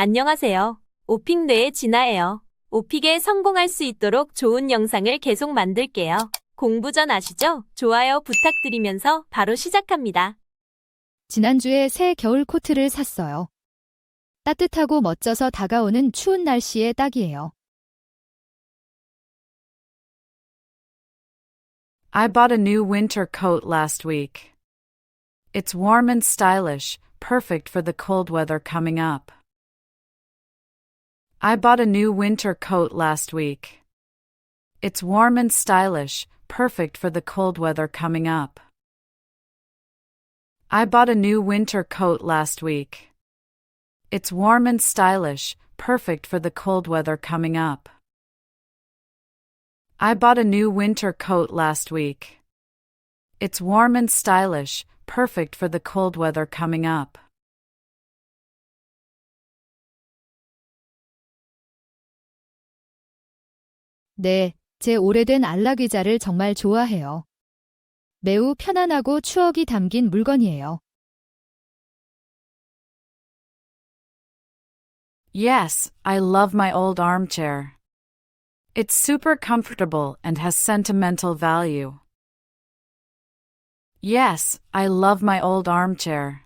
안녕하세요. 오픽뇌의 진아예요. 오픽에 성공할 수 있도록 좋은 영상을 계속 만들게요. 공부 전 아시죠? 좋아요 부탁드리면서 바로 시작합니다. 지난주에 새 겨울 코트를 샀어요. 따뜻하고 멋져서 다가오는 추운 날씨에 딱이에요. I bought a new winter coat last week. It's warm and stylish, perfect for the cold weather coming up. I bought a new winter coat last week. It's warm and stylish, perfect for the cold weather coming up. I bought a new winter coat last week. It's warm and stylish, perfect for the cold weather coming up. I bought a new winter coat last week. It's warm and stylish, perfect for the cold weather coming up. 네, 제 오래된 안락의자를 정말 좋아해요. 매우 편안하고 추억이 담긴 물건이에요. Yes, I love my old armchair. It's super comfortable and has sentimental value. Yes, I love my old armchair.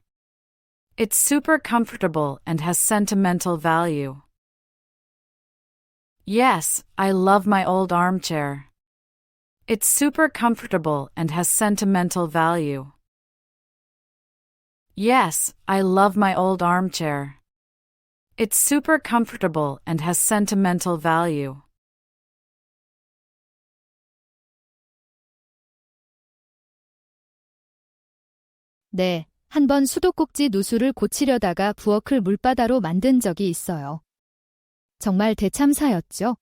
It's super comfortable and has sentimental value. Yes, I love my old armchair. It's super comfortable and has sentimental value. Yes, I love my old armchair. It's super comfortable and has sentimental value. 네, 한번 수도꼭지 누수를 고치려다가 부엌을 물바다로 만든 적이 있어요. 정말 대참사였죠?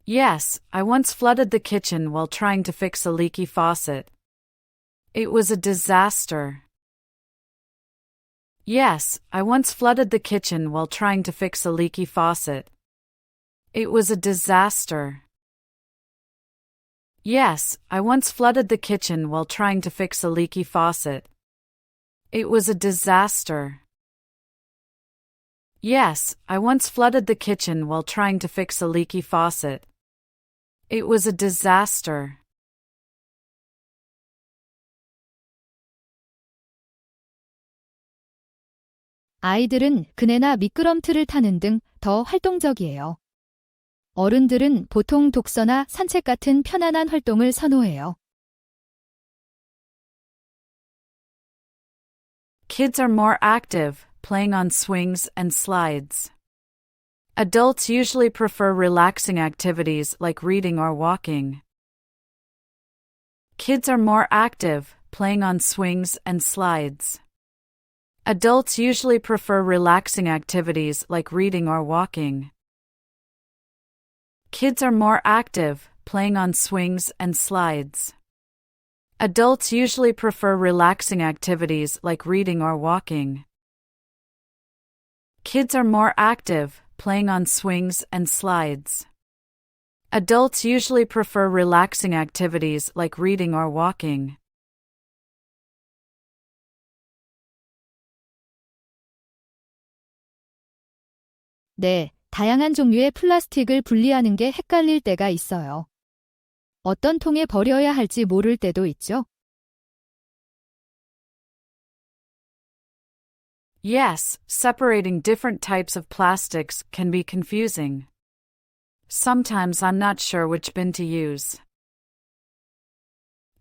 Yes, I once flooded the kitchen while trying to fix a leaky faucet. It was a disaster. Yes, I once flooded the kitchen while trying to fix a leaky faucet. It was a disaster. Yes, I once flooded the kitchen while trying to fix a leaky faucet. It was a disaster. Yes, I once flooded the kitchen while trying to fix a leaky faucet. It was a disaster. 아이들은 그네나 미끄럼틀을 타는 등 더 활동적이에요. 어른들은 보통 독서나 산책 같은 편안한 활동을 선호해요. Kids are more active, playing on swings and slides. Adults usually prefer relaxing activities like reading or walking. Kids are more active, playing on swings and slides. Adults usually prefer relaxing activities like reading or walking. Kids are more active, playing on swings and slides. Adults usually prefer relaxing activities like reading or walking. Kids are more active, playing on swings and slides. Adults usually prefer relaxing activities like reading or walking. 네, 다양한 종류의 플라스틱을 분리하는 게 헷갈릴 때가 있어요. 어떤 통에 버려야 할지 모를 때도 있죠. Yes, separating different types of plastics can be confusing. Sometimes I'm not sure which bin to use.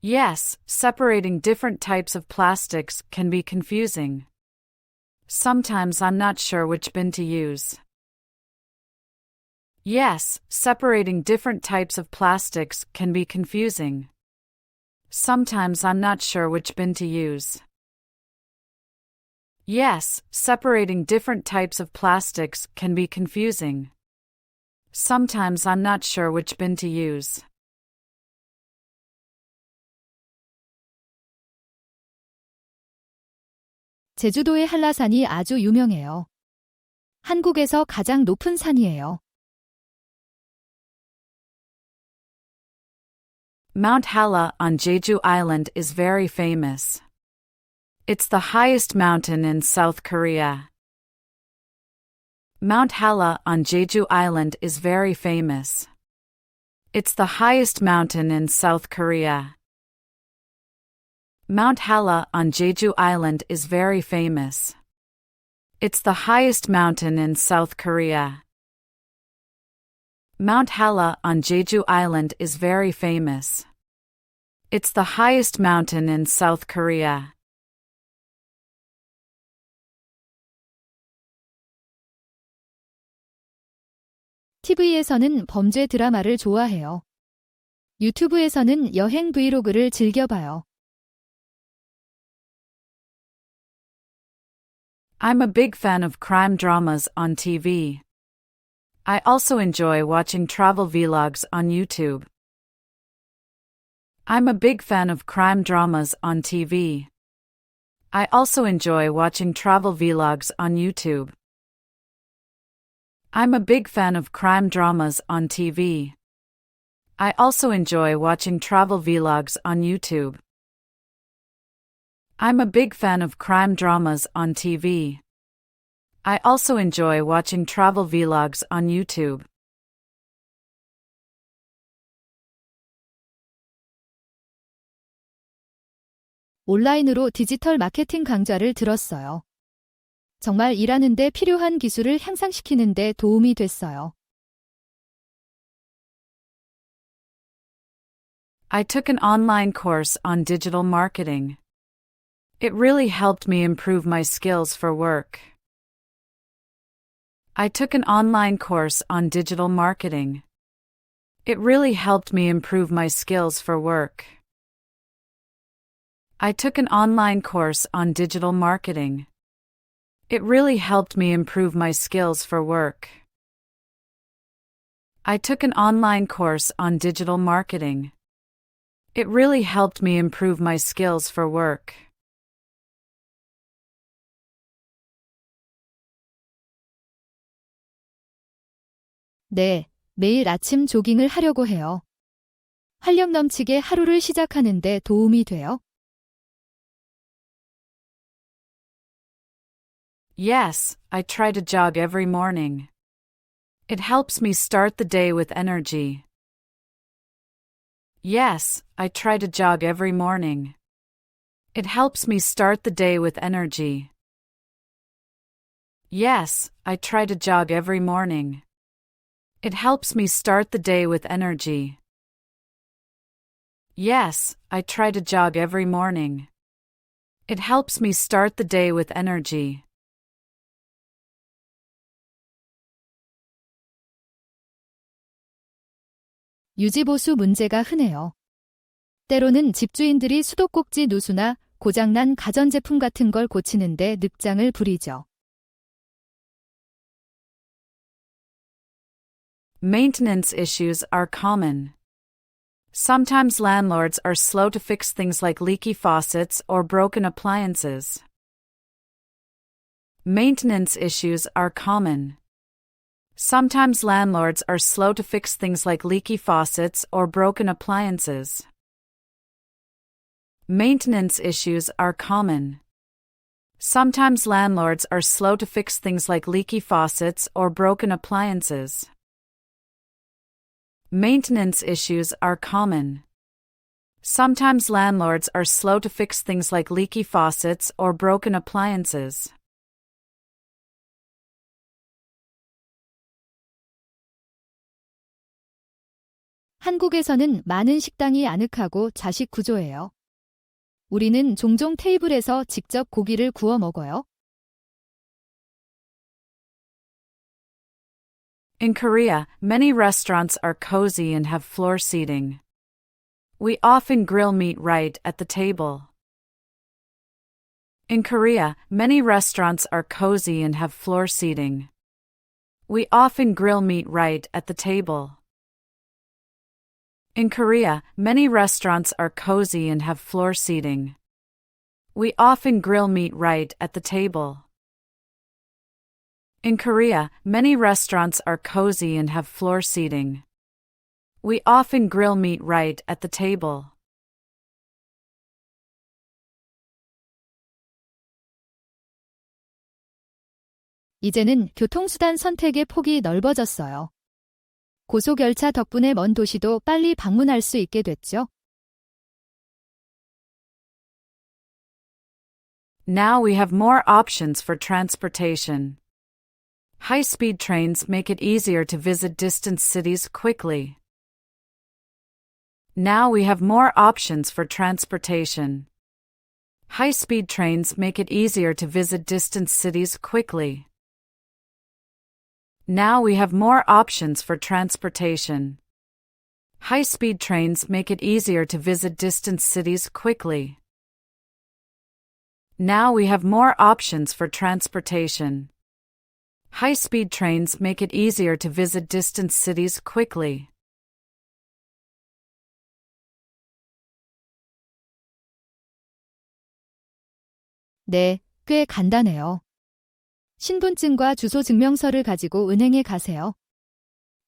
Yes, separating different types of plastics can be confusing. Sometimes I'm not sure which bin to use. Yes, separating different types of plastics can be confusing. Sometimes I'm not sure which bin to use. Yes, separating different types of plastics can be confusing. Sometimes I'm not sure which bin to use. 제주도의 한라산이 아주 유명해요. 한국에서 가장 높은 산이에요. Mount Halla on Jeju Island is very famous. It's the highest mountain in South Korea. Mount Halla on Jeju Island is very famous. It's the highest mountain in South Korea. Mount Halla on Jeju Island is very famous. It's the highest mountain in South Korea. Mount Halla on Jeju Island is very famous. It's the highest mountain in South Korea. TV에서는 범죄 드라마를 좋아해요. 유튜브에서는 여행 브이로그를 즐겨봐요. I'm a big fan of crime dramas on TV. I also enjoy watching travel vlogs on YouTube. I'm a big fan of crime dramas on TV. I also enjoy watching travel vlogs on YouTube. I'm a big fan of crime dramas on TV. I also enjoy watching travel vlogs on YouTube. I'm a big fan of crime dramas on TV. I also enjoy watching travel vlogs on YouTube. 온라인으로 디지털 마케팅 강좌를 들었어요. 정말 일하는데 필요한 기술을 향상시키는 데 도움이 됐어요. I took an online course on digital marketing. It really helped me improve my skills for work. I took an online course on digital marketing. It really helped me improve my skills for work. I took an online course on digital marketing. It really helped me improve my skills for work. I took an online course on digital marketing. It really helped me improve my skills for work. 네, 매일 아침 조깅을 하려고 해요. 활력 넘치게 하루를 시작하는 데 도움이 돼요. Yes, I try to jog every morning. It helps me start the day with energy. Yes, I try to jog every morning. It helps me start the day with energy. Yes, I try to jog every morning. It helps me start the day with energy. Yes, I try to jog every morning. It helps me start the day with energy. 유지보수 문제가 흔해요. 때로는 집주인들이 수도꼭지 누수나 고장난 가전제품 같은 걸 고치는데 늑장을 부리죠. Maintenance issues are common. Sometimes landlords are slow to fix things like leaky faucets or broken appliances. Maintenance issues are common. Sometimes landlords are slow to fix things like leaky faucets or broken appliances. Maintenance issues are common. Sometimes landlords are slow to fix things like leaky faucets or broken appliances. Maintenance issues are common. Sometimes landlords are slow to fix things like leaky faucets or broken appliances. 한국에서는 많은 식당이 아늑하고 자식 구조예요. 우리는 종종 테이블에서 직접 고기를 구워 먹어요. In Korea, many restaurants are cozy and have floor seating. We often grill meat right at the table. In Korea, many restaurants are cozy and have floor seating. We often grill meat right at the table. In Korea, many restaurants are cozy and have floor seating. We often grill meat right at the table. In Korea, many restaurants are cozy and have floor seating. We often grill meat right at the table. 이제는 교통수단 선택의 폭이 넓어졌어요. 고속열차 덕분에 먼 도시도 빨리 방문할 수 있게 됐죠. Now we have more options for transportation. High-speed trains make it easier to visit distant cities quickly. Now we have more options for transportation. High-speed trains make it easier to visit distant cities quickly. Now we have more options for transportation. High-speed trains make it easier to visit distant cities quickly. Now we have more options for transportation. High-speed trains make it easier to visit distant cities quickly. 네, 꽤 간단해요. 신분증과 주소 증명서를 가지고 은행에 가세요.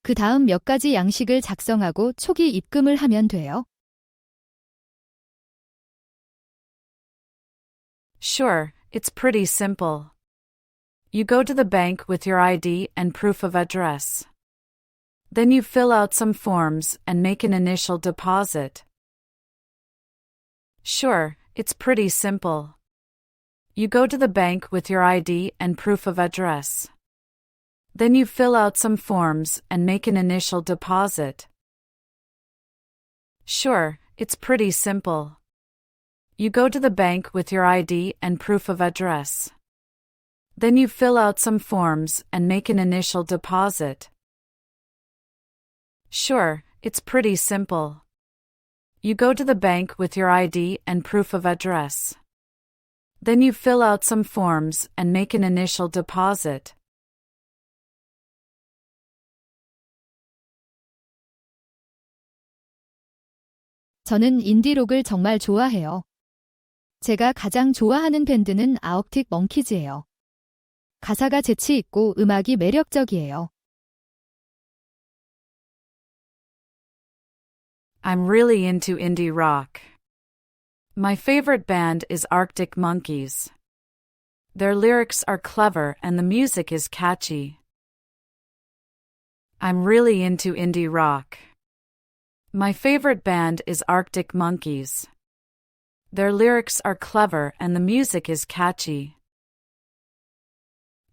그 다음 몇 가지 양식을 작성하고 초기 입금을 하면 돼요. Sure, it's pretty simple. You go to the bank with your ID and proof of address. Then you fill out some forms and make an initial deposit. Sure, it's pretty simple. You go to the bank with your ID and proof of address. Then you fill out some forms and make an initial deposit. Sure, it's pretty simple. You go to the bank with your ID and proof of address. Then you fill out some forms and make an initial deposit. Sure, it's pretty simple. You go to the bank with your ID and proof of address. Then you fill out some forms and make an initial deposit. 저는 인디록을 정말 좋아해요. 제가 가장 좋아하는 밴드는 아ук틱 먼키즈예요. 가사가 재치 있고 음악이 매력적이에요. I'm really into indie rock. My favorite band is Arctic Monkeys. Their lyrics are clever and the music is catchy. I'm really into indie rock. My favorite band is Arctic Monkeys. Their lyrics are clever and the music is catchy.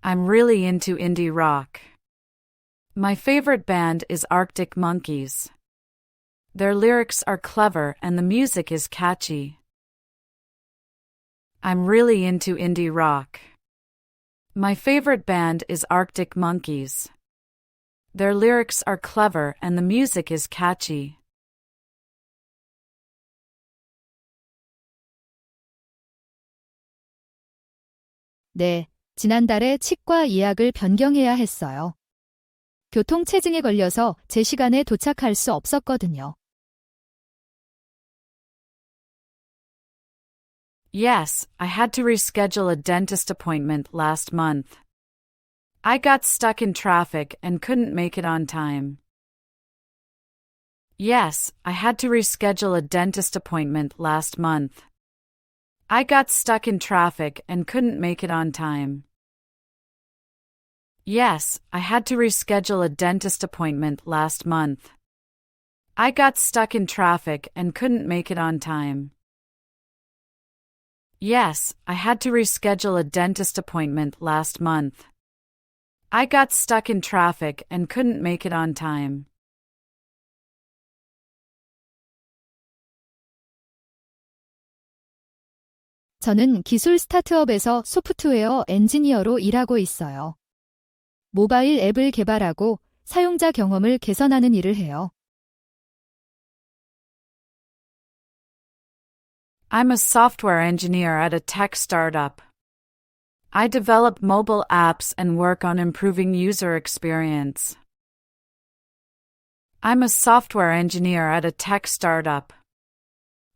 I'm really into indie rock. My favorite band is Arctic Monkeys. Their lyrics are clever and the music is catchy. I'm really into indie rock. My favorite band is Arctic Monkeys. Their lyrics are clever and the music is catchy. 네, 지난달에 치과 예약을 변경해야 했어요. 교통체증에 걸려서 제 시간에 도착할 수 없었거든요. Yes, I had to reschedule a dentist appointment last month. I got stuck in traffic and couldn't make it on time. Yes, I had to reschedule a dentist appointment last month. I got stuck in traffic and couldn't make it on time. Yes, I had to reschedule a dentist appointment last month. I got stuck in traffic and couldn't make it on time. Yes, I had to reschedule a dentist appointment last month. I got stuck in traffic and couldn't make it on time. 저는 기술 스타트업에서 소프트웨어 엔지니어로 일하고 있어요. 모바일 앱을 개발하고 사용자 경험을 개선하는 일을 해요. I'm a software engineer at a tech startup. I develop mobile apps and work on improving user experience. I'm a software engineer at a tech startup.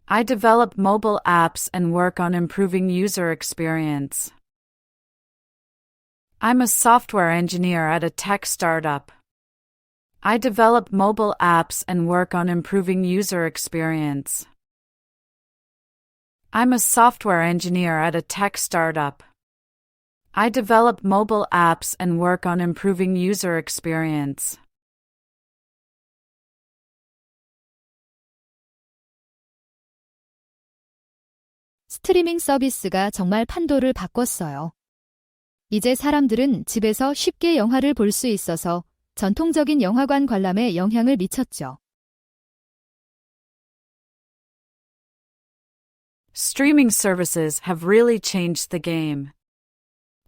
I develop mobile apps and work on improving user experience. I'm a software engineer at a tech startup. I develop mobile apps and work on improving user experience. I'm a software engineer at a tech startup. I develop mobile apps and work on improving user experience. 스트리밍 서비스가 정말 판도를 바꿨어요. 이제 사람들은 집에서 쉽게 영화를 볼 수 있어서 전통적인 영화관 관람에 영향을 미쳤죠. Streaming services have really changed the game.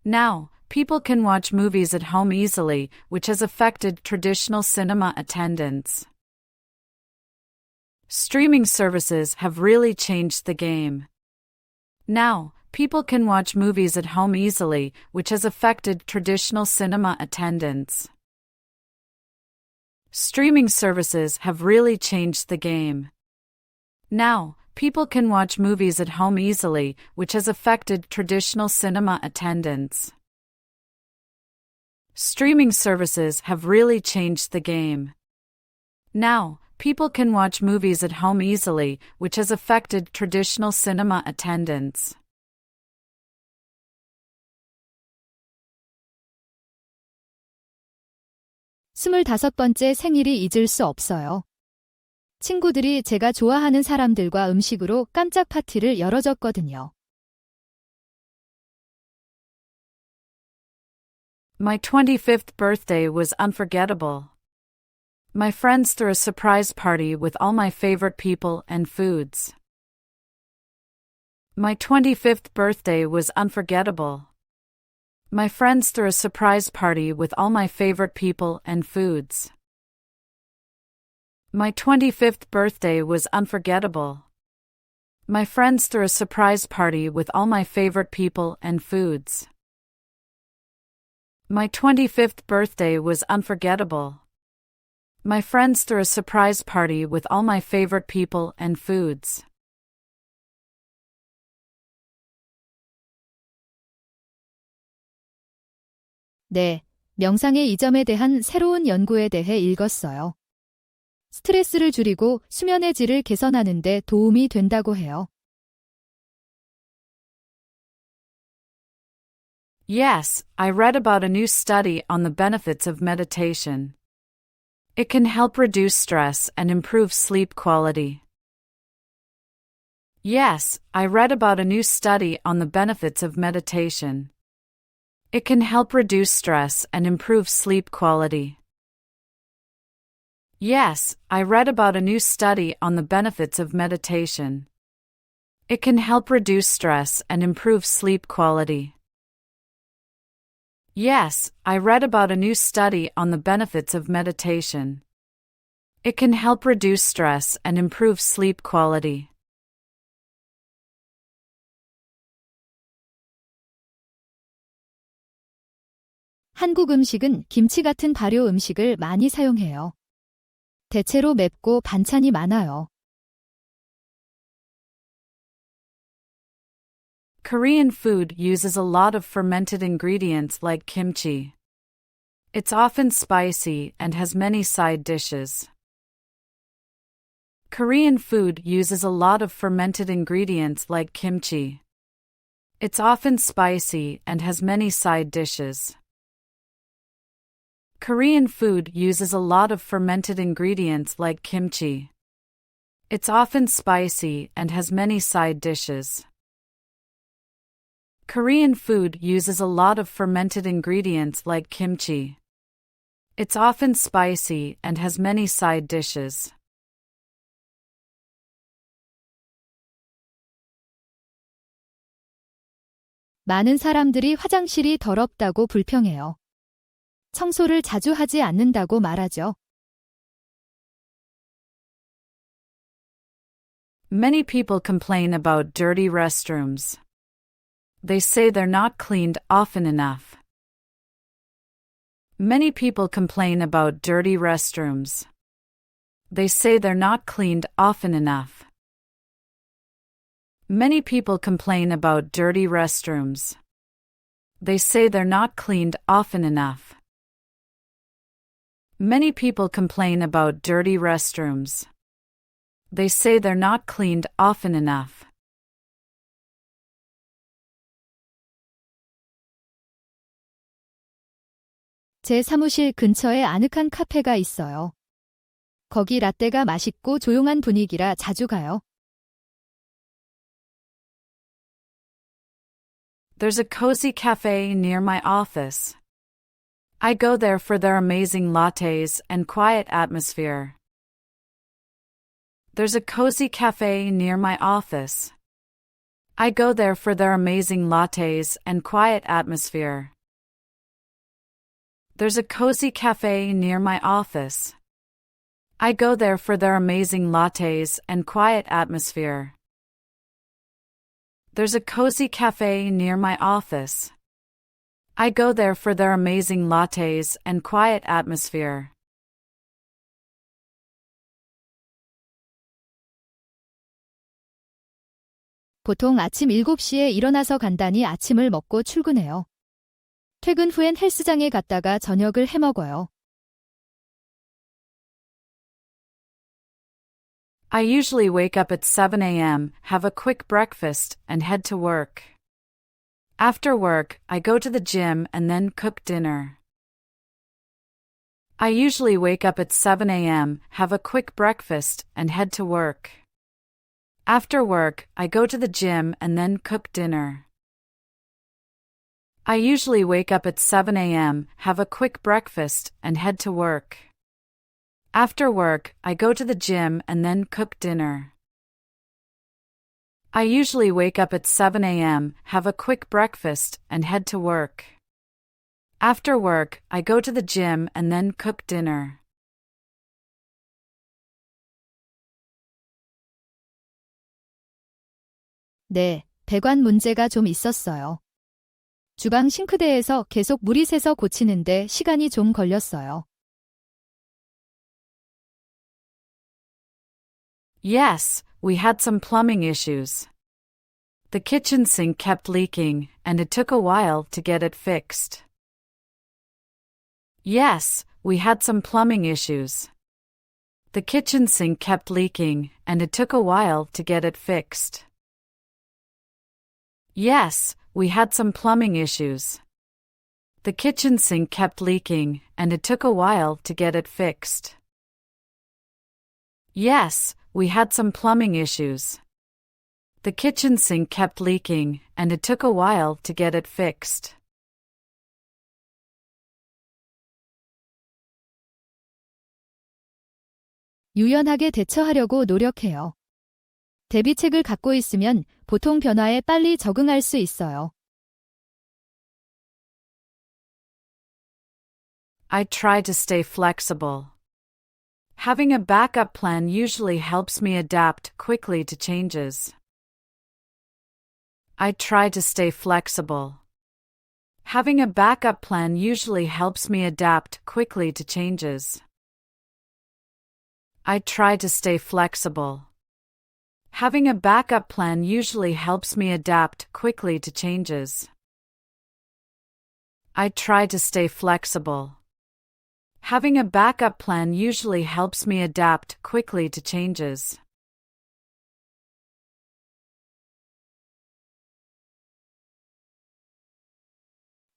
Now, people can watch movies at home easily, which has affected traditional cinema attendance. Streaming services have really changed the game. Now, people can watch movies at home easily, which has affected traditional cinema attendance. Streaming services have really changed the game. Now, people can watch movies at home easily, which has affected traditional cinema attendance. Streaming services have really changed the game. Now, people can watch movies at home easily, which has affected traditional cinema attendance. 스물다섯 번째 생일이 잊을 수 없어요. 친구들이 제가 좋아하는 사람들과 음식으로 깜짝 파티를 열어줬거든요. My 25th birthday was unforgettable. My friends threw a surprise party with all my favorite people and foods. My 25th birthday was unforgettable. My friends threw a surprise party with all my favorite people and foods. My 25th birthday was unforgettable. My friends threw a surprise party with all my favorite people and foods. My 25th birthday was unforgettable. My friends threw a surprise party with all my favorite people and foods. 네, 명상의 이점에 대한 새로운 연구에 대해 읽었어요. 스트레스를 줄이고 수면의 질을 개선하는 데 도움이 된다고 해요. Yes, I read about a new study on the benefits of meditation. It can help reduce stress and improve sleep quality. Yes, I read about a new study on the benefits of meditation. It can help reduce stress and improve sleep quality. Yes, I read about a new study on the benefits of meditation. It can help reduce stress and improve sleep quality. Yes, I read about a new study on the benefits of meditation. It can help reduce stress and improve sleep quality. 한국 음식은 김치 같은 발효 음식을 많이 사용해요. 대체로 맵고 반찬이 많아요. Korean food uses a lot of fermented ingredients like kimchi. It's often spicy and has many side dishes. Korean food uses a lot of fermented ingredients like kimchi. It's often spicy and has many side dishes. Korean food uses a lot of fermented ingredients like kimchi. It's often spicy and has many side dishes. Korean food uses a lot of fermented ingredients like kimchi. It's often spicy and has many side dishes. 많은 사람들이 화장실이 더럽다고 불평해요. 청소를 자주 하지 않는다고 말하죠. Many people complain about dirty restrooms. They say they're not cleaned often enough. Many people complain about dirty restrooms. They say they're not cleaned often enough. Many people complain about dirty restrooms. They say they're not cleaned often enough. Many people complain about dirty restrooms. They say they're not cleaned often enough. 제 사무실 근처에 아늑한 카페가 있어요. 거기 라떼가 맛있고 조용한 분위기라 자주 가요. There's a cozy cafe near my office. I go there for their amazing lattes and quiet atmosphere. There's a cozy cafe near my office. I go there for their amazing lattes and quiet atmosphere. There's a cozy cafe near my office. I go there for their amazing lattes and quiet atmosphere. There's a cozy cafe near my office. I go there for their amazing lattes and quiet atmosphere. 보통 아침 7시에 일어나서 간단히 아침을 먹고 출근해요. 퇴근 후엔 헬스장에 갔다가 저녁을 해먹어요. I usually wake up at 7 a.m., have a quick breakfast, and head to work. After work, I go to the gym and then cook dinner. I usually wake up at 7 a.m., have a quick breakfast, and head to work. After work, I go to the gym and then cook dinner. I usually wake up at 7 a.m., have a quick breakfast, and head to work. After work, I go to the gym and then cook dinner. I usually wake up at 7 a.m., have a quick breakfast, and head to work. After work, I go to the gym and then cook dinner. 네, 배관 문제가 좀 있었어요. 주방 싱크대에서 계속 물이 새서 고치는데 시간이 좀 걸렸어요. Yes, we had some plumbing issues. The kitchen sink kept leaking, and it took a while to get it fixed. Yes, we had some plumbing issues. The kitchen sink kept leaking, and it took a while to get it fixed. Yes, we had some plumbing issues. The kitchen sink kept leaking, and it took a while to get it fixed. Yes, we had some plumbing issues. The kitchen sink kept leaking, and it took a while to get it fixed. 유연하게 대처하려고 노력해요. 대비책을 갖고 있으면 보통 변화에 빨리 적응할 수 있어요. I try to stay flexible. Having a backup plan usually helps me adapt quickly to changes. I try to stay flexible. Having a backup plan usually helps me adapt quickly to changes. I try to stay flexible. Having a backup plan usually helps me adapt quickly to changes. I try to stay flexible. Having a backup plan usually helps me adapt quickly to changes.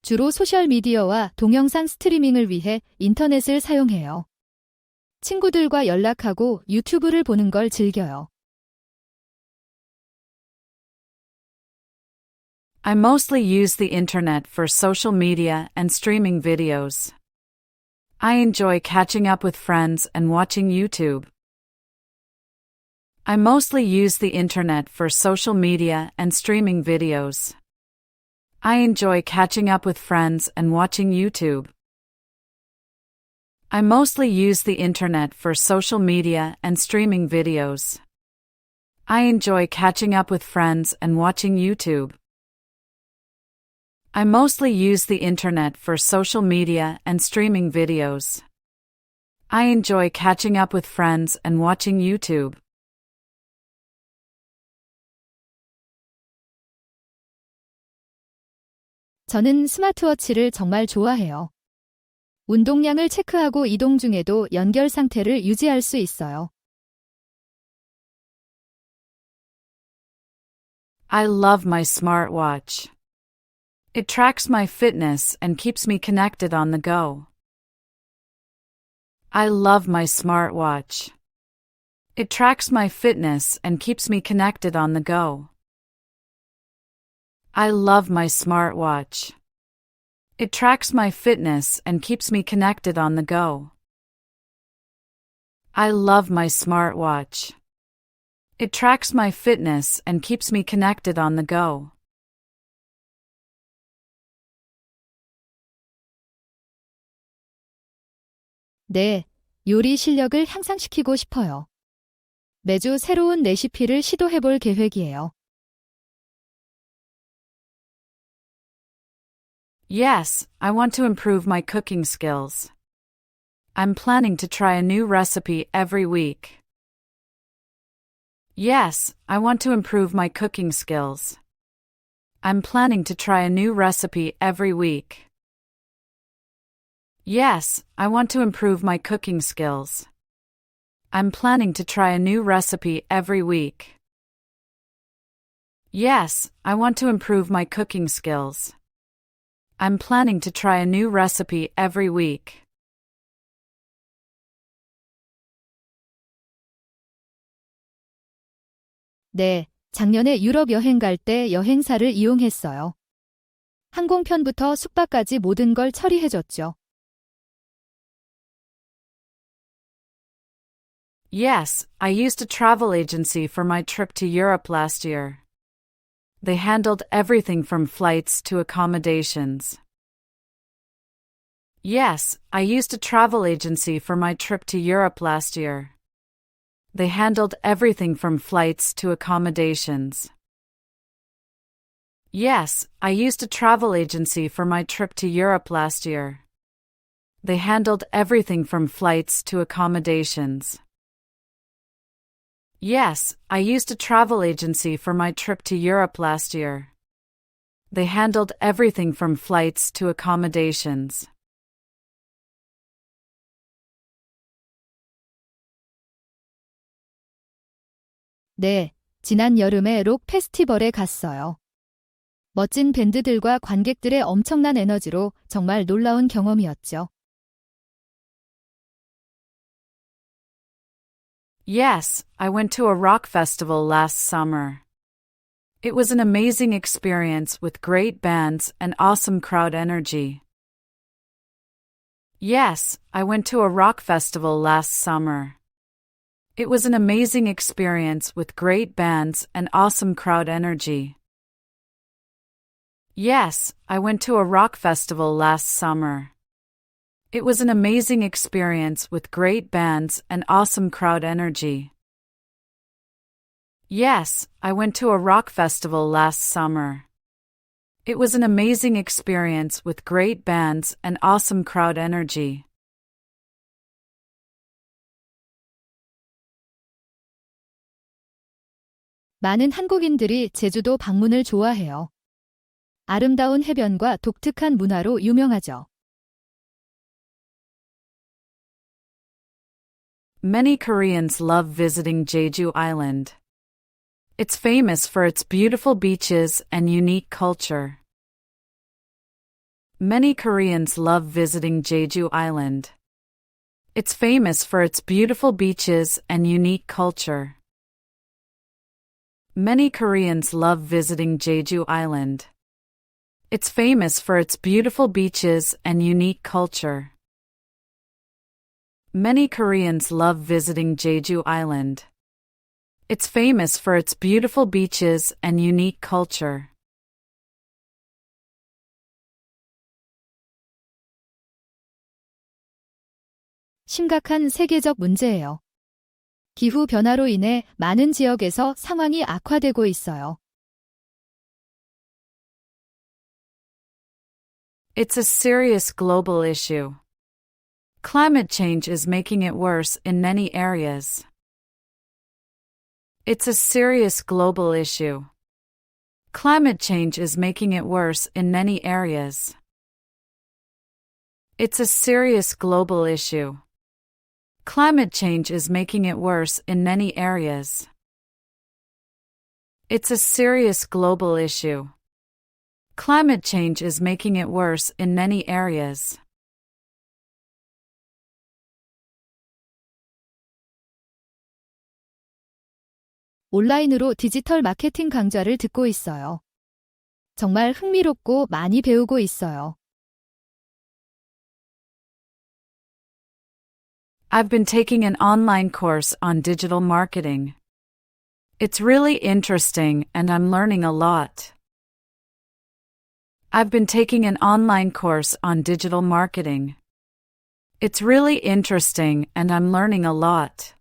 주로 소셜미디어와 동영상 스트리밍을 위해 인터넷을 사용해요. 친구들과 연락하고 유튜브를 보는 걸 즐겨요. I mostly use the internet for social media and streaming videos. I enjoy catching up with friends and watching YouTube. I mostly use the internet for social media and streaming videos. I enjoy catching up with friends and watching YouTube. I mostly use the internet for social media and streaming videos. I enjoy catching up with friends and watching YouTube. I mostly use the internet for social media and streaming videos. I enjoy catching up with friends and watching YouTube. 저는 스마트워치를 정말 좋아해요. 운동량을 체크하고 이동 중에도 연결 상태를 유지할 수 있어요. I love my smartwatch. It tracks my fitness and keeps me connected on the go. I love my smartwatch. It tracks my fitness and keeps me connected on the go. I love my smartwatch. It tracks my fitness and keeps me connected on the go. I love my smartwatch. It tracks my fitness and keeps me connected on the go. 네, 요리 실력을 향상시키고 싶어요. 매주 새로운 레시피를 시도해볼 계획이에요. Yes, I want to improve my cooking skills. I'm planning to try a new recipe every week. Yes, I want to improve my cooking skills. I'm planning to try a new recipe every week. Yes, I want to improve my cooking skills. I'm planning to try a new recipe every week. Yes, I want to improve my cooking skills. I'm planning to try a new recipe every week. 네, 작년에 유럽 여행 갈 때 여행사를 이용했어요. 항공편부터 숙박까지 모든 걸 처리해줬죠. Yes, I used a travel agency for my trip to Europe last year. They handled everything from flights to accommodations. Yes, I used a travel agency for my trip to Europe last year. They handled everything from flights to accommodations. Yes, I used a travel agency for my trip to Europe last year. They handled everything from flights to accommodations. Yes, I used a travel agency for my trip to Europe last year. They handled everything from flights to accommodations. 네, 지난 여름에 록 페스티벌에 갔어요. 멋진 밴드들과 관객들의 엄청난 에너지로 정말 놀라운 경험이었죠. Yes, I went to a rock festival last summer. It was an amazing experience with great bands and awesome crowd energy. Yes, I went to a rock festival last summer. It was an amazing experience with great bands and awesome crowd energy. Yes, I went to a rock festival last summer. It was an amazing experience with great bands and awesome crowd energy. Yes, I went to a rock festival last summer. It was an amazing experience with great bands and awesome crowd energy. 많은 한국인들이 제주도 방문을 좋아해요. 아름다운 해변과 독특한 문화로 유명하죠. Many Koreans love visiting Jeju Island. It's famous for its beautiful beaches and unique culture. Many Koreans love visiting Jeju Island. It's famous for its beautiful beaches and unique culture. Many Koreans love visiting Jeju Island. It's famous for its beautiful beaches and unique culture. Many Koreans love visiting Jeju Island. It's famous for its beautiful beaches and unique culture. 심각한 세계적 문제예요. 기후 변화로 인해 많은 지역에서 상황이 악화되고 있어요. It's a serious global issue. Climate change is making it worse in many areas. It's a serious global issue. Climate change is making it worse in many areas. It's a serious global issue. Climate change is making it worse in many areas. It's a serious global issue. Climate change is making it worse in many areas. 온라인으로 디지털 마케팅 강좌를 듣고 있어요. 정말 흥미롭고 많이 배우고 있어요. I've been taking an online course on digital marketing. It's really interesting and I'm learning a lot. I've been taking an online course on digital marketing. It's really interesting and I'm learning a lot.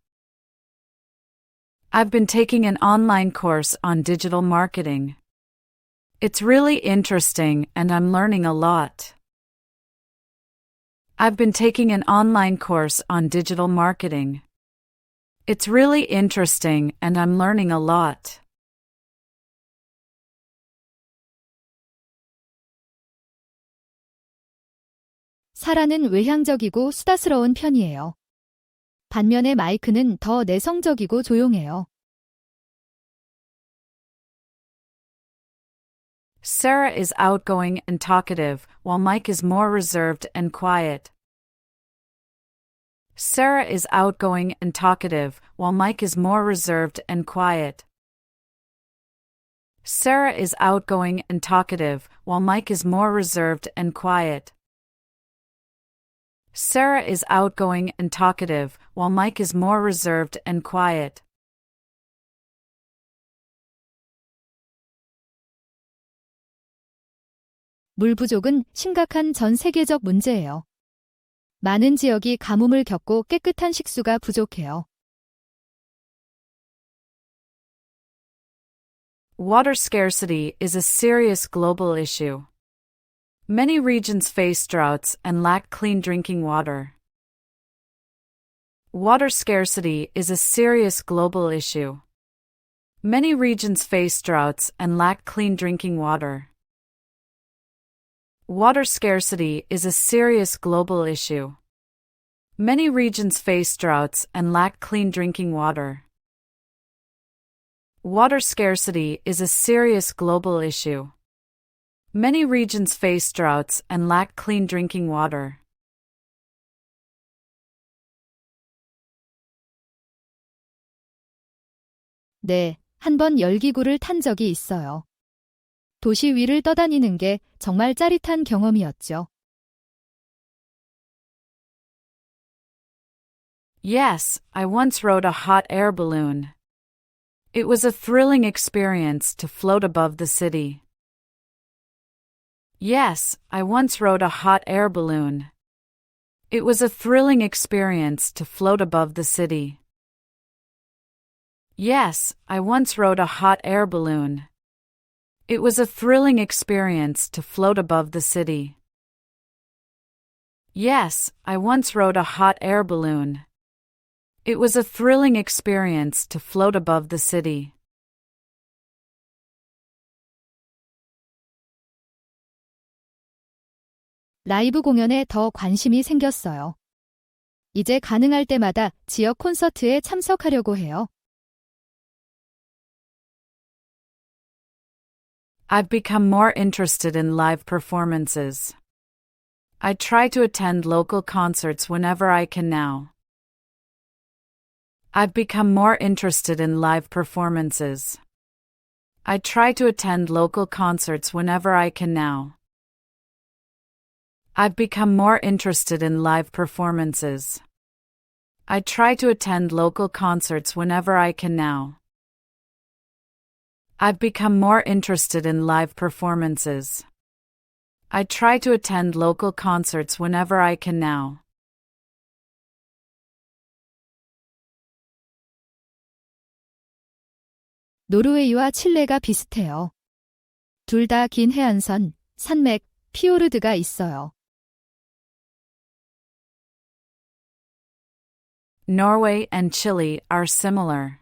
I've been taking an online course on digital marketing. It's really interesting and I'm learning a lot. I've been taking an online course on digital marketing. It's really interesting and I'm learning a lot. 사라는 외향적이고 수다스러운 편이에요. 반면에 마이크는 더 내성적이고 조용해요. Sarah is outgoing and talkative, while Mike is more reserved and quiet. Sarah is outgoing and talkative, while Mike is more reserved and quiet. Sarah is outgoing and talkative, while Mike is more reserved and quiet. Sarah is outgoing and talkative, while Mike is more reserved and quiet. 물 부족은 심각한 전 세계적 문제예요. 많은 지역이 가뭄을 겪고 깨끗한 식수가 부족해요. Water scarcity is a serious global issue. Many regions face droughts and lack clean drinking water. Water scarcity is a serious global issue. Many regions face droughts and lack clean drinking water. Water scarcity is a serious global issue. Many regions face droughts and lack clean drinking water. Water scarcity is a serious global issue. Many regions face droughts and lack clean drinking water. 네, 한 번 열기구를 탄 적이 있어요. 도시 위를 떠다니는 게 정말 짜릿한 경험이었죠. Yes, I once rode a hot air balloon. It was a thrilling experience to float above the city. Yes, I once rode a hot air balloon. It was a thrilling experience to float above the city. Yes, I once rode a hot air balloon. It was a thrilling experience to float above the city. Yes, I once rode a hot air balloon. It was a thrilling experience to float above the city. 라이브 공연에 더 관심이 생겼어요. 이제 가능할 때마다 지역 콘서트에 참석하려고 해요. I've become more interested in live performances. I try to attend local concerts whenever I can now. I've become more interested in live performances. I try to attend local concerts whenever I can now. I've become more interested in live performances. I try to attend local concerts whenever I can now. I've become more interested in live performances. I try to attend local concerts whenever I can now. 노르웨이와 칠레가 비슷해요. 둘 다 긴 해안선, 산맥, 피오르드가 있어요. Norway and Chile are similar.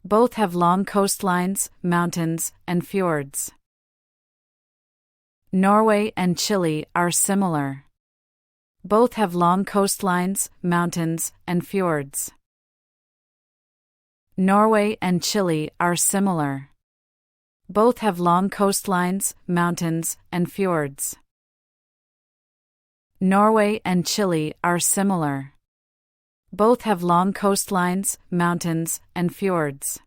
Both have long coastlines, mountains, and fjords. Norway and Chile are similar. Both have long coastlines, mountains, and fjords. Norway and Chile are similar. Both have long coastlines, mountains, and fjords. Norway and Chile are similar. Both have long coastlines, mountains, and fjords.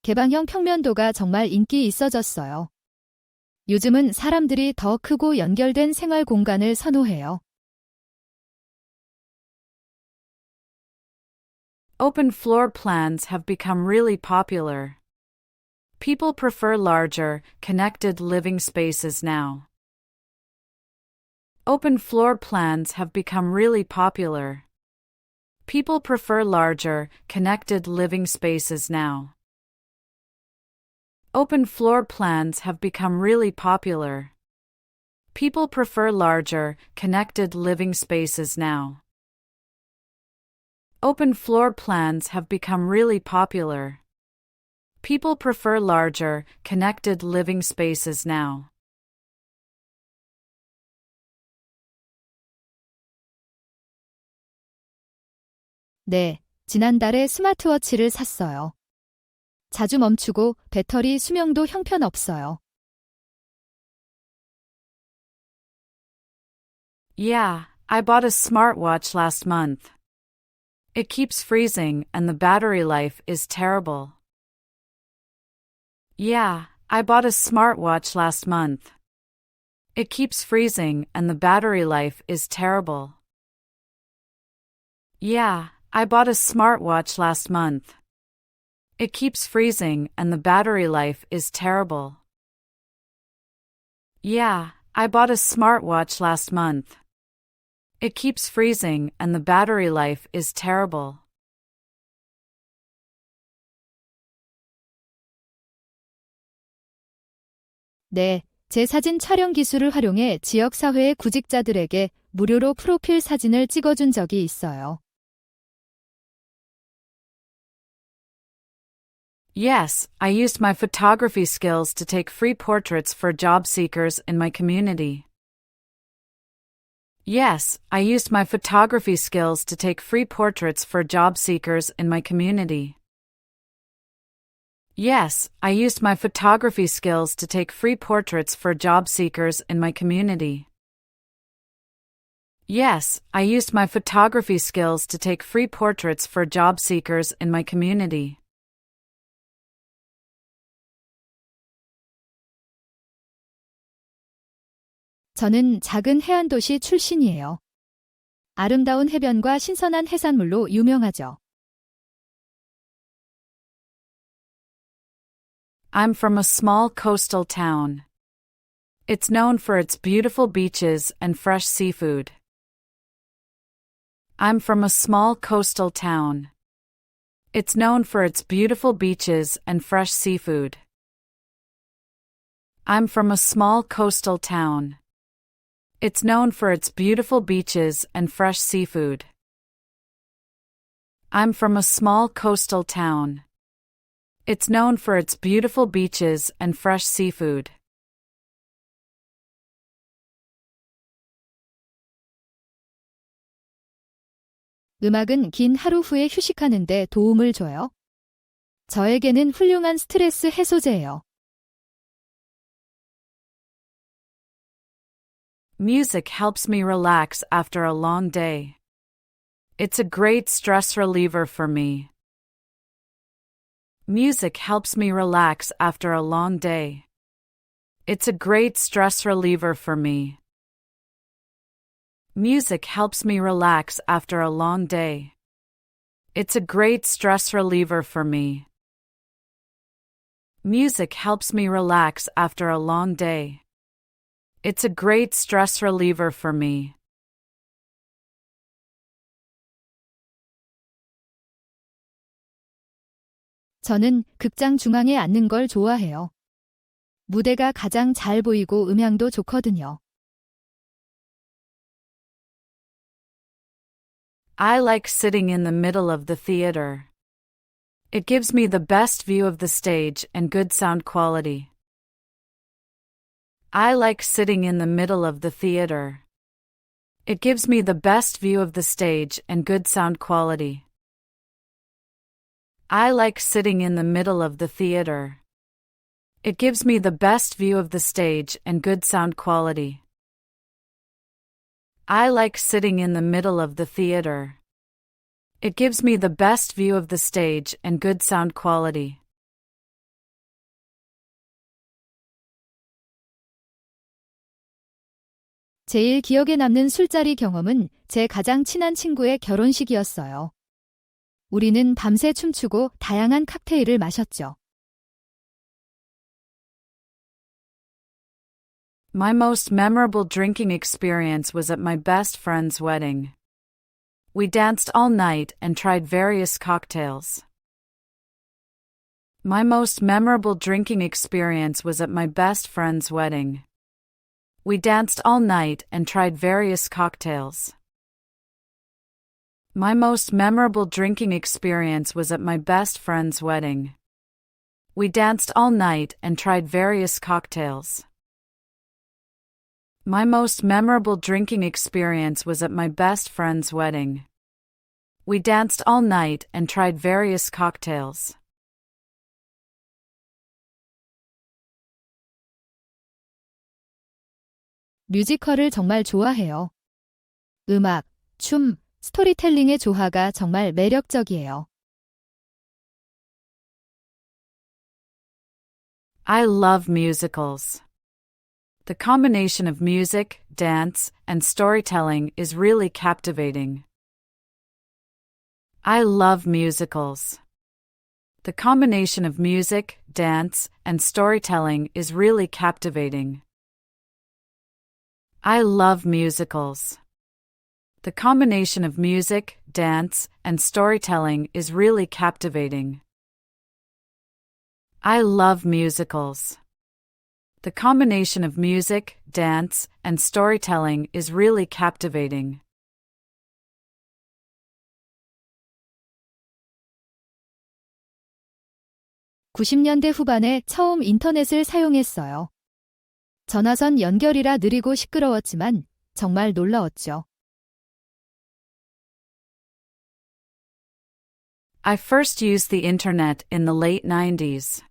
개방형 평면도가 정말 인기 있어졌어요. 요즘은 사람들이 더 크고 연결된 생활 공간을 선호해요. Open floor plans have become really popular. People prefer larger, connected living spaces now. Open floor plans have become really popular. People prefer larger, connected living spaces now. Open floor plans have become really popular. People prefer larger, connected living spaces now. Open floor plans have become really popular. People prefer larger, connected living spaces now. 네, 지난달에 스마트워치를 샀어요. 자주 멈추고 배터리 수명도 형편없어요. Yeah, I bought a smartwatch last month. It keeps freezing and the battery life is terrible. Yeah, I bought a smartwatch last month. It keeps freezing and the battery life is terrible. Yeah, I bought a smartwatch last month. It keeps freezing and the battery life is terrible. Yeah, I bought a smartwatch last month. It keeps freezing and the battery life is terrible. 네, 제 사진 촬영 기술을 활용해 지역사회의 구직자들에게 무료로 프로필 사진을 찍어준 적이 있어요. Yes, I used my photography skills to take free portraits for job seekers in my community. Yes, I used my photography skills to take free portraits for job seekers in my community. Yes, I used my photography skills to take free portraits for job seekers in my community. Yes, I used my photography skills to take free portraits for job seekers in my community. 저는 작은 해안도시 출신이에요. 아름다운 해변과 신선한 해산물로 유명하죠. I'm from a small coastal town. It's known for its beautiful beaches and fresh seafood. I'm from a small coastal town. It's known for its beautiful beaches and fresh seafood. I'm from a small coastal town. It's known for its beautiful beaches and fresh seafood. I'm from a small coastal town. It's known for its beautiful beaches and fresh seafood. 음악은 긴 하루 후에 휴식하는 데 도움을 줘요. 저에게는 훌륭한 스트레스 해소제예요. Music helps me relax after a long day. It's a great stress reliever for me. Music helps me relax after a long day. It's a great stress reliever for me. Music helps me relax after a long day. It's a great stress reliever for me. Music helps me relax after a long day. It's a great stress reliever for me. 저는 극장 중앙에 앉는 걸 좋아해요. 무대가 가장 잘 보이고 음향도 좋거든요. I like sitting in the middle of the theater. It gives me the best view of the stage and good sound quality. I like sitting in the middle of the theater. It gives me the best view of the stage and good sound quality. I like sitting in the middle of the theater. It gives me the best view of the stage and good sound quality. I like sitting in the middle of the theater. It gives me the best view of the stage and good sound quality. 제일 기억에 남는 술자리 경험은 제 가장 친한 친구의 결혼식이었어요. 우리는 밤새 춤추고 다양한 칵테일을 마셨죠. My most memorable drinking experience was at my best friend's wedding. We danced all night and tried various cocktails. My most memorable drinking experience was at my best friend's wedding. We danced all night and tried various cocktails. My most memorable drinking experience was at my best friend's wedding. We danced all night and tried various cocktails. My most memorable drinking experience was at my best friend's wedding. We danced all night and tried various cocktails. 뮤지컬을 정말 좋아해요. 음악, 춤, 스토리텔링의 조화가 정말 매력적이에요. I love musicals. The combination of music, dance, and storytelling is really captivating. I love musicals. The combination of music, dance, and storytelling is really captivating. I love musicals. The combination of music, dance, and storytelling is really captivating. I love musicals. The combination of music, dance, and storytelling is really captivating. (90년대) 후반에 처음 인터넷을 사용했어요. 전화선 연결이라 느리고 시끄러웠지만 정말 놀라웠죠. I first used the internet in the late 90s.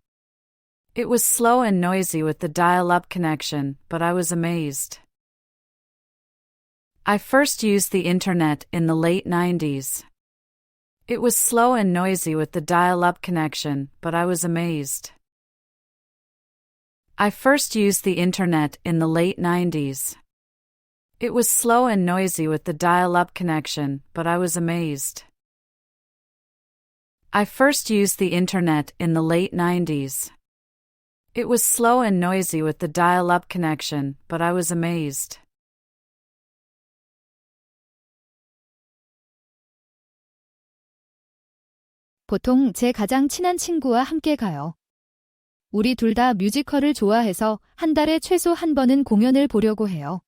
It was slow and noisy with the dial-up connection, but I was amazed. I first used the internet in the late 90s. It was slow and noisy with the dial-up connection, but I was amazed. I first used the internet in the late 90s. It was slow and noisy with the dial-up connection, but I was amazed. I first used the internet in the late 90s. It was slow and noisy with the dial-up connection, but I was amazed. 보통 제 가장 친한 친구와 함께 가요. 우리 둘 다 뮤지컬을 좋아해서 한 달에 최소 한 번은 공연을 보려고 해요.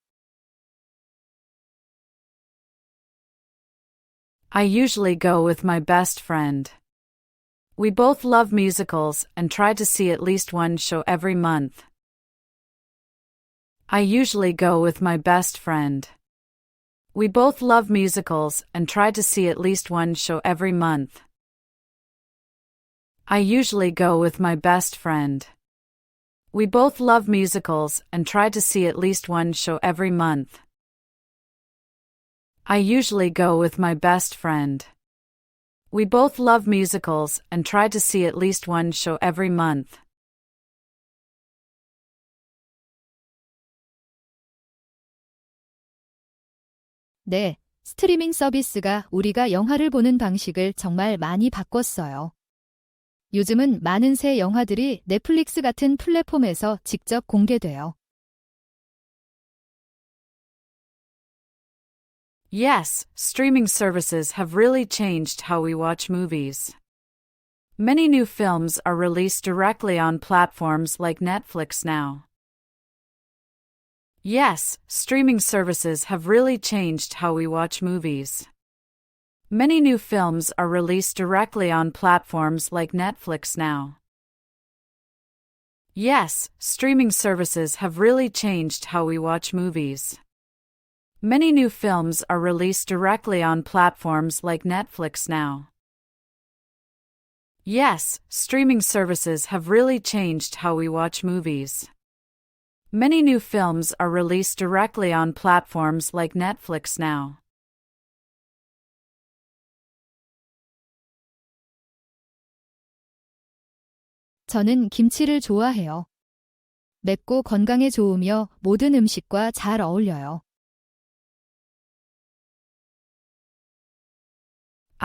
I usually go with my best friend. We both love musicals and try to see at least one show every month. I usually go with my best friend. We both love musicals and try to see at least one show every month. I usually go with my best friend. We both love musicals and try to see at least one show every month. I usually go with my best friend. We both love musicals and try to see at least one show every month. 네, 스트리밍 서비스가 우리가 영화를 보는 방식을 정말 많이 바꿨어요. 요즘은 많은 새 영화들이 넷플릭스 같은 플랫폼에서 직접 공개돼요. Yes, streaming services have really changed how we watch movies. Many new films are released directly on platforms like Netflix now. Yes, streaming services have really changed how we watch movies. Many new films are released directly on platforms like Netflix now. Yes, streaming services have really changed how we watch movies. Many new films are released directly on platforms like Netflix now. Yes, streaming services have really changed how we watch movies. Many new films are released directly on platforms like Netflix now. 저는 김치를 좋아해요. 맵고 건강에 좋으며 모든 음식과 잘 어울려요.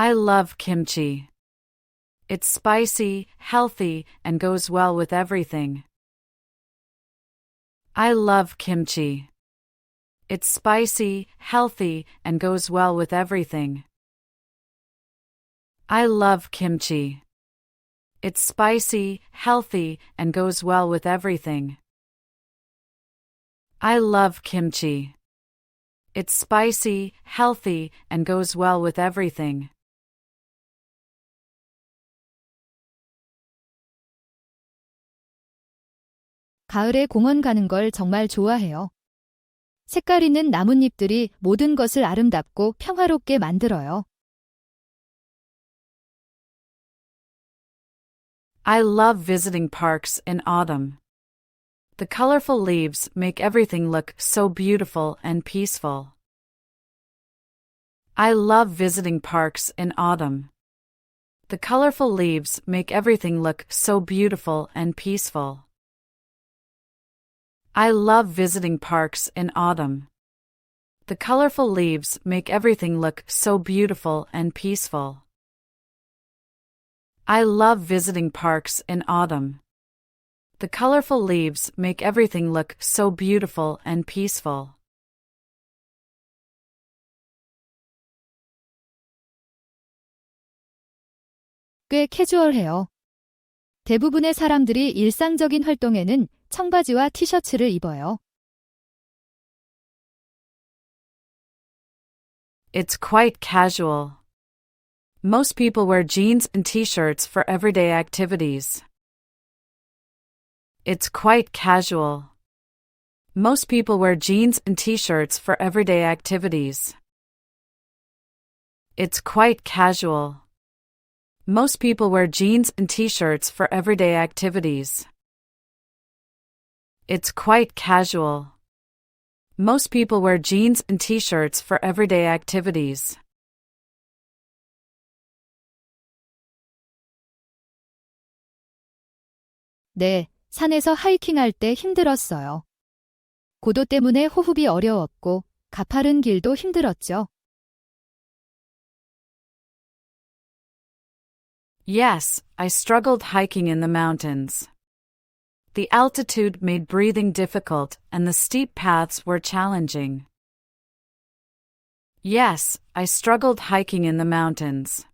I love kimchi. It's spicy, healthy, and goes well with everything. I love kimchi. It's spicy, healthy, and goes well with everything. I love kimchi. It's spicy, healthy, and goes well with everything. I love kimchi. It's spicy, healthy, and goes well with everything. 가을에 공원 가는 걸 정말 좋아해요. 색깔 있는 나뭇잎들이 모든 것을 아름답고 평화롭게 만들어요. I love visiting parks in autumn. The colorful leaves make everything look so beautiful and peaceful. I love visiting parks in autumn. The colorful leaves make everything look so beautiful and peaceful. I love visiting parks in autumn. The colorful leaves make everything look so beautiful and peaceful. I love visiting parks in autumn. The colorful leaves make everything look so beautiful and peaceful. 꽤 캐주얼해요. 대부분의 사람들이 일상적인 활동에는 청바지와 티셔츠를 입어요. It's quite casual. Most people wear jeans and t-shirts for everyday activities. It's quite casual. Most people wear jeans and t-shirts for everyday activities. It's quite casual. Most people wear jeans and t-shirts for everyday activities. It's quite casual. Most people wear jeans and t-shirts for everyday activities. 네, 산에서 하이킹할 때 힘들었어요. 고도 때문에 호흡이 어려웠고 가파른 길도 힘들었죠. Yes, I struggled hiking in the mountains. The altitude made breathing difficult and the steep paths were challenging. Yes, I struggled hiking in the mountains.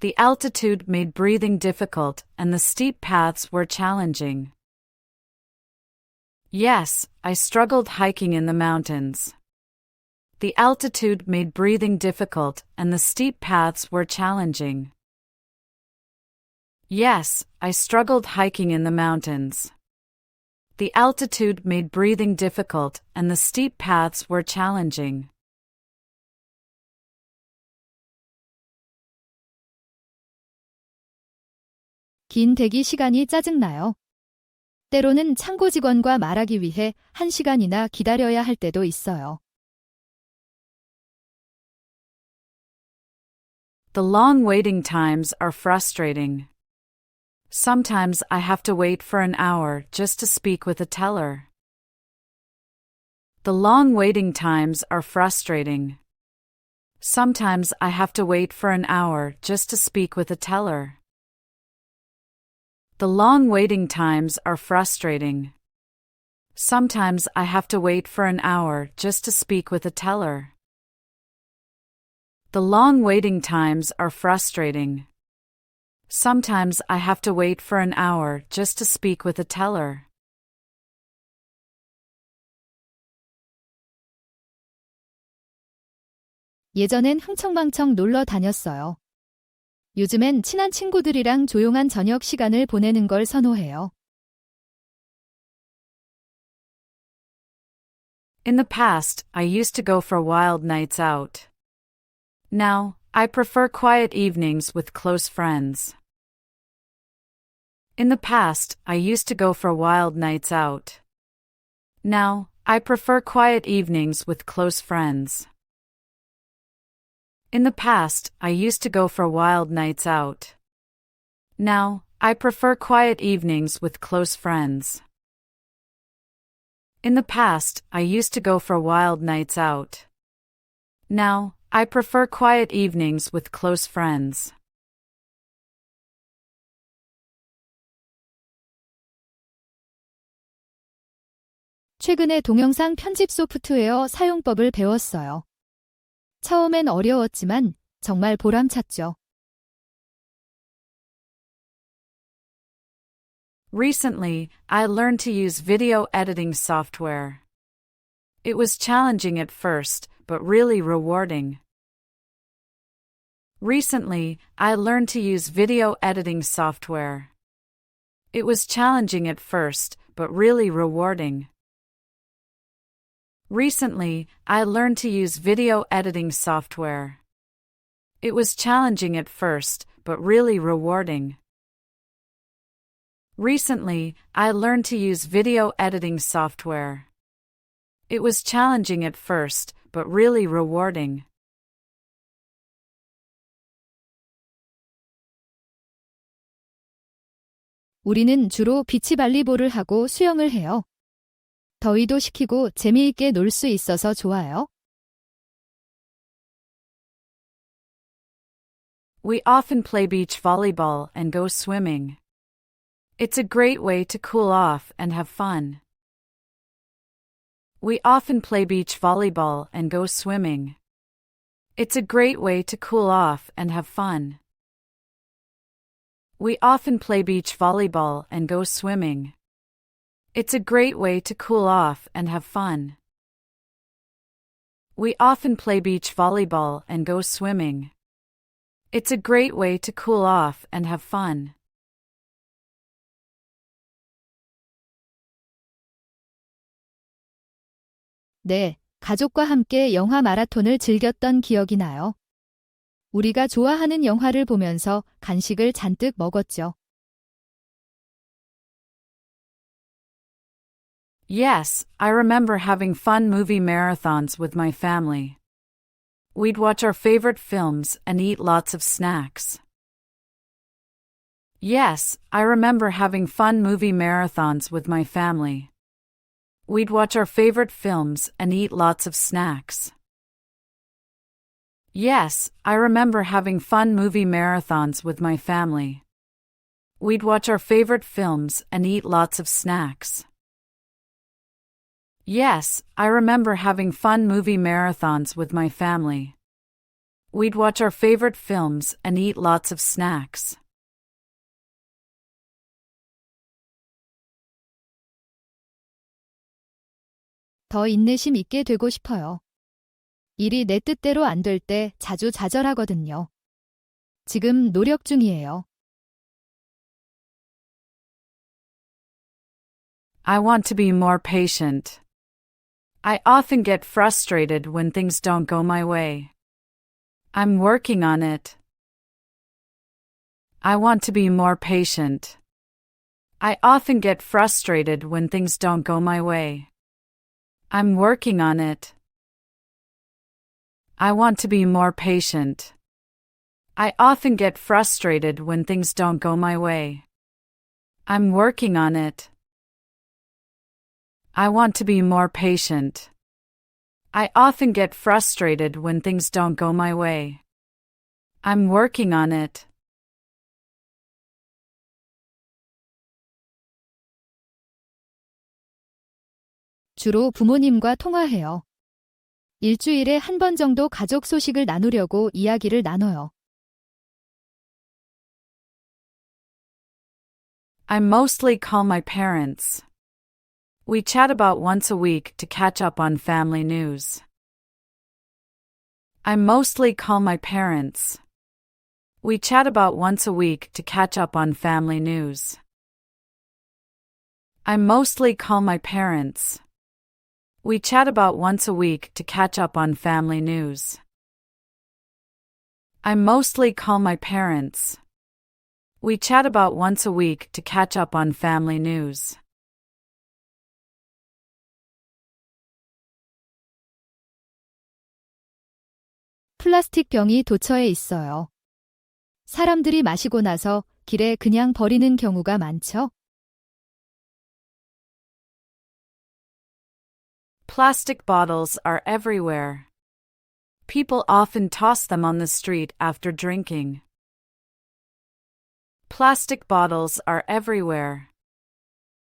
The altitude made breathing difficult and the steep paths were challenging. Yes, I struggled hiking in the mountains. The altitude made breathing difficult and the steep paths were challenging. Yes, I struggled hiking in the mountains. The altitude made breathing difficult and the steep paths were challenging. 긴 대기 시간이 짜증나요. 때로는 창고 직원과 말하기 위해 1시간이나 기다려야 할 때도 있어요. The long waiting times are frustrating. Sometimes I have to wait for an hour just to speak with a teller. The long waiting times are frustrating. Sometimes I have to wait for an hour just to speak with a teller. The long waiting times are frustrating. Sometimes I have to wait for an hour just to speak with a teller. The long waiting times are frustrating. Sometimes I have to wait for an hour just to speak with a teller. 예전엔 흥청망청 놀러 다녔어요. 요즘엔 친한 친구들이랑 조용한 저녁 시간을 보내는 걸 선호해요. In the past, I used to go for wild nights out. Now, I prefer quiet evenings with close friends. In the past, I used to go for wild nights out. Now, I prefer quiet evenings with close friends. In the past, I used to go for wild nights out. Now, I prefer quiet evenings with close friends. In the past, I used to go for wild nights out. Now, I prefer quiet evenings with close friends. 최근에 동영상 편집 소프트웨어 사용법을 배웠어요. 처음엔 어려웠지만 정말 보람찼죠. Recently, I learned to use video editing software. It was challenging at first, but really rewarding. Recently, I learned to use video editing software. It was challenging at first, but really rewarding. Recently, I learned to use video editing software. It was challenging at first, but really rewarding. Recently, I learned to use video editing software. It was challenging at first, but really rewarding. 우리는 주로 비치발리볼을 하고 수영을 해요. 더위도 식히고 재미있게 놀 수 있어서 좋아요. We often play beach volleyball and go swimming. It's a great way to cool off and have fun. We often play beach volleyball and go swimming. It's a great way to cool off and have fun. We often play beach volleyball and go swimming. It's a great way to cool off and have fun. We often play beach volleyball and go swimming. It's a great way to cool off and have fun. 네, 가족과 함께 영화 마라톤을 즐겼던 기억이 나요. 우리가 좋아하는 영화를 보면서 간식을 잔뜩 먹었죠. Yes, I remember having fun movie marathons with my family. We'd watch our favorite films and eat lots of snacks. Yes, I remember having fun movie marathons with my family. We'd watch our favorite films and eat lots of snacks. Yes, I remember having fun movie marathons with my family. We'd watch our favorite films and eat lots of snacks. Yes, I remember having fun movie marathons with my family. We'd watch our favorite films and eat lots of snacks. 더 인내심 있게 되고 싶어요. 일이 내 뜻대로 안 될 때 자주 좌절하거든요. 지금 노력 중이에요. I want to be more patient. I often get frustrated when things don't go my way. I'm working on it. I want to be more patient. I often get frustrated when things don't go my way. I'm working on it. I want to be more patient. I often get frustrated when things don't go my way. I'm working on it. I want to be more patient. I often get frustrated when things don't go my way. I'm working on it. 주로 부모님과 통화해요. 일주일에 한 번 정도 가족 소식을 나누려고 이야기를 나눠요. I mostly call my parents. We chat about once a week to catch up on family news. I mostly call my parents. We chat about once a week to catch up on family news. I mostly call my parents. We chat about once a week to catch up on family news. I mostly call my parents. We chat about once a week to catch up on family news. 플라스틱 병이 도처에 있어요. 사람들이 마시고 나서 길에 그냥 버리는 경우가 많죠. Plastic bottles are everywhere. People often toss them on the street after drinking. Plastic bottles are everywhere.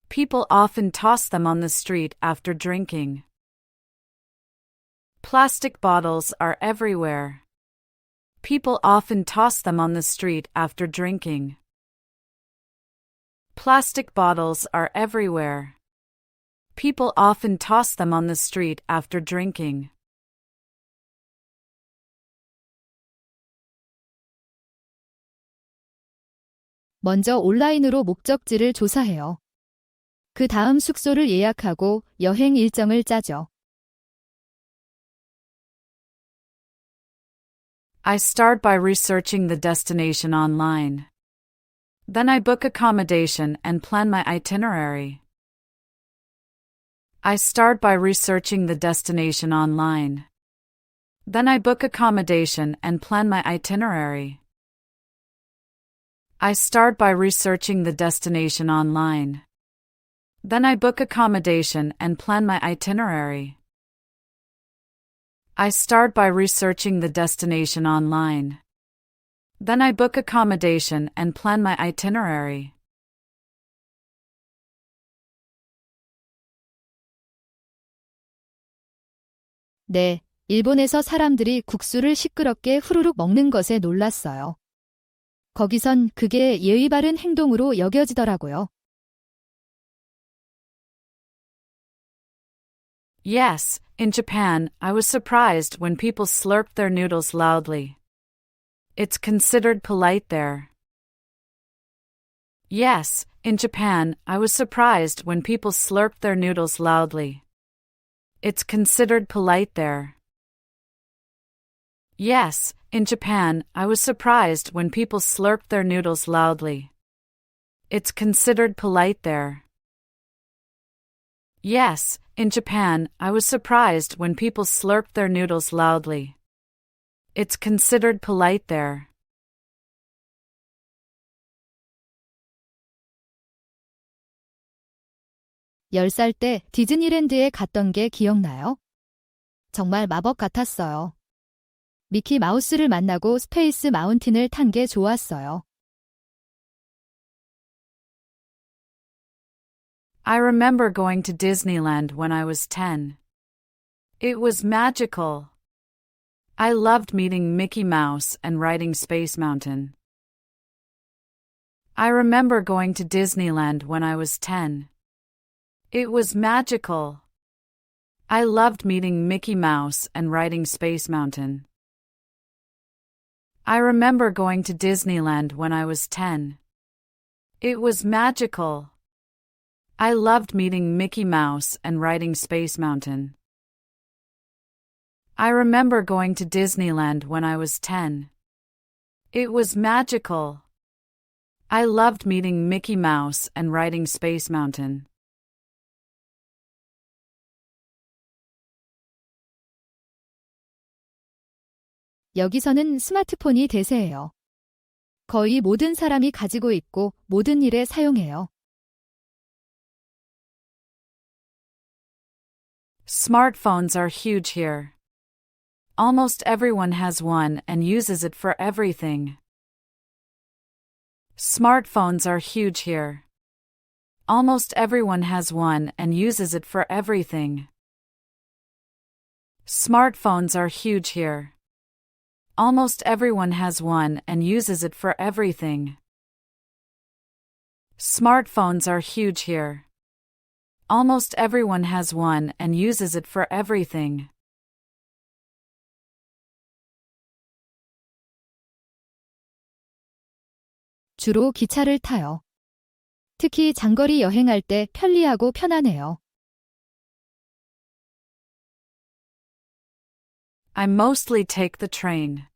People often toss them on the street after drinking. Plastic bottles are everywhere. People often toss them on the street after drinking. Plastic bottles are everywhere. People often toss them on the street after drinking. 먼저 온라인으로 목적지를 조사해요. 그 다음 숙소를 예약하고 여행 일정을 짜죠. I start by researching the destination online. Then I book accommodation and plan my itinerary. I start by researching the destination online. Then I book accommodation and plan my itinerary. I start by researching the destination online. Then I book accommodation and plan my itinerary. I start by researching the destination online. Then I book accommodation and plan my itinerary. 네, 일본에서 사람들이 국수를 시끄럽게 후루룩 먹는 것에 놀랐어요. 거기선 그게 예의 바른 행동으로 여겨지더라고요. Yes, in Japan, I was surprised when people slurped their noodles loudly. It's considered polite there. Yes, in Japan, I was surprised when people slurped their noodles loudly. It's considered polite there. Yes, in Japan, I was surprised when people slurped their noodles loudly. It's considered polite there. Yes, in Japan, I was surprised when people slurped their noodles loudly. It's considered polite there. 열 살 때 디즈니랜드에 갔던 게 기억나요? 정말 마법 같았어요. 미키 마우스를 만나고 스페이스 마운틴을 탄 게 좋았어요. I remember going to Disneyland when I was 10. It was magical. I loved meeting Mickey Mouse and riding Space Mountain. I remember going to Disneyland when I was 10. It was magical. I loved meeting Mickey Mouse and riding Space Mountain. I remember going to Disneyland when I was 10. It was magical. I loved meeting Mickey Mouse and riding Space Mountain. I remember going to Disneyland when I was 10. It was magical. I loved meeting Mickey Mouse and riding Space Mountain. 여기서는 스마트폰이 대세예요. 거의 모든 사람이 가지고 있고 모든 일에 사용해요. Smartphones are huge here. Almost everyone has one and uses it for everything. Smartphones are huge here. Almost everyone has one and uses it for everything. Smartphones are huge here. Almost everyone has one and uses it for everything. Smartphones are huge here. Almost everyone has one and uses it for everything. 주로 기차를 타요. 특히 장거리 여행할 때 편리하고 편안해요. I mostly take the train.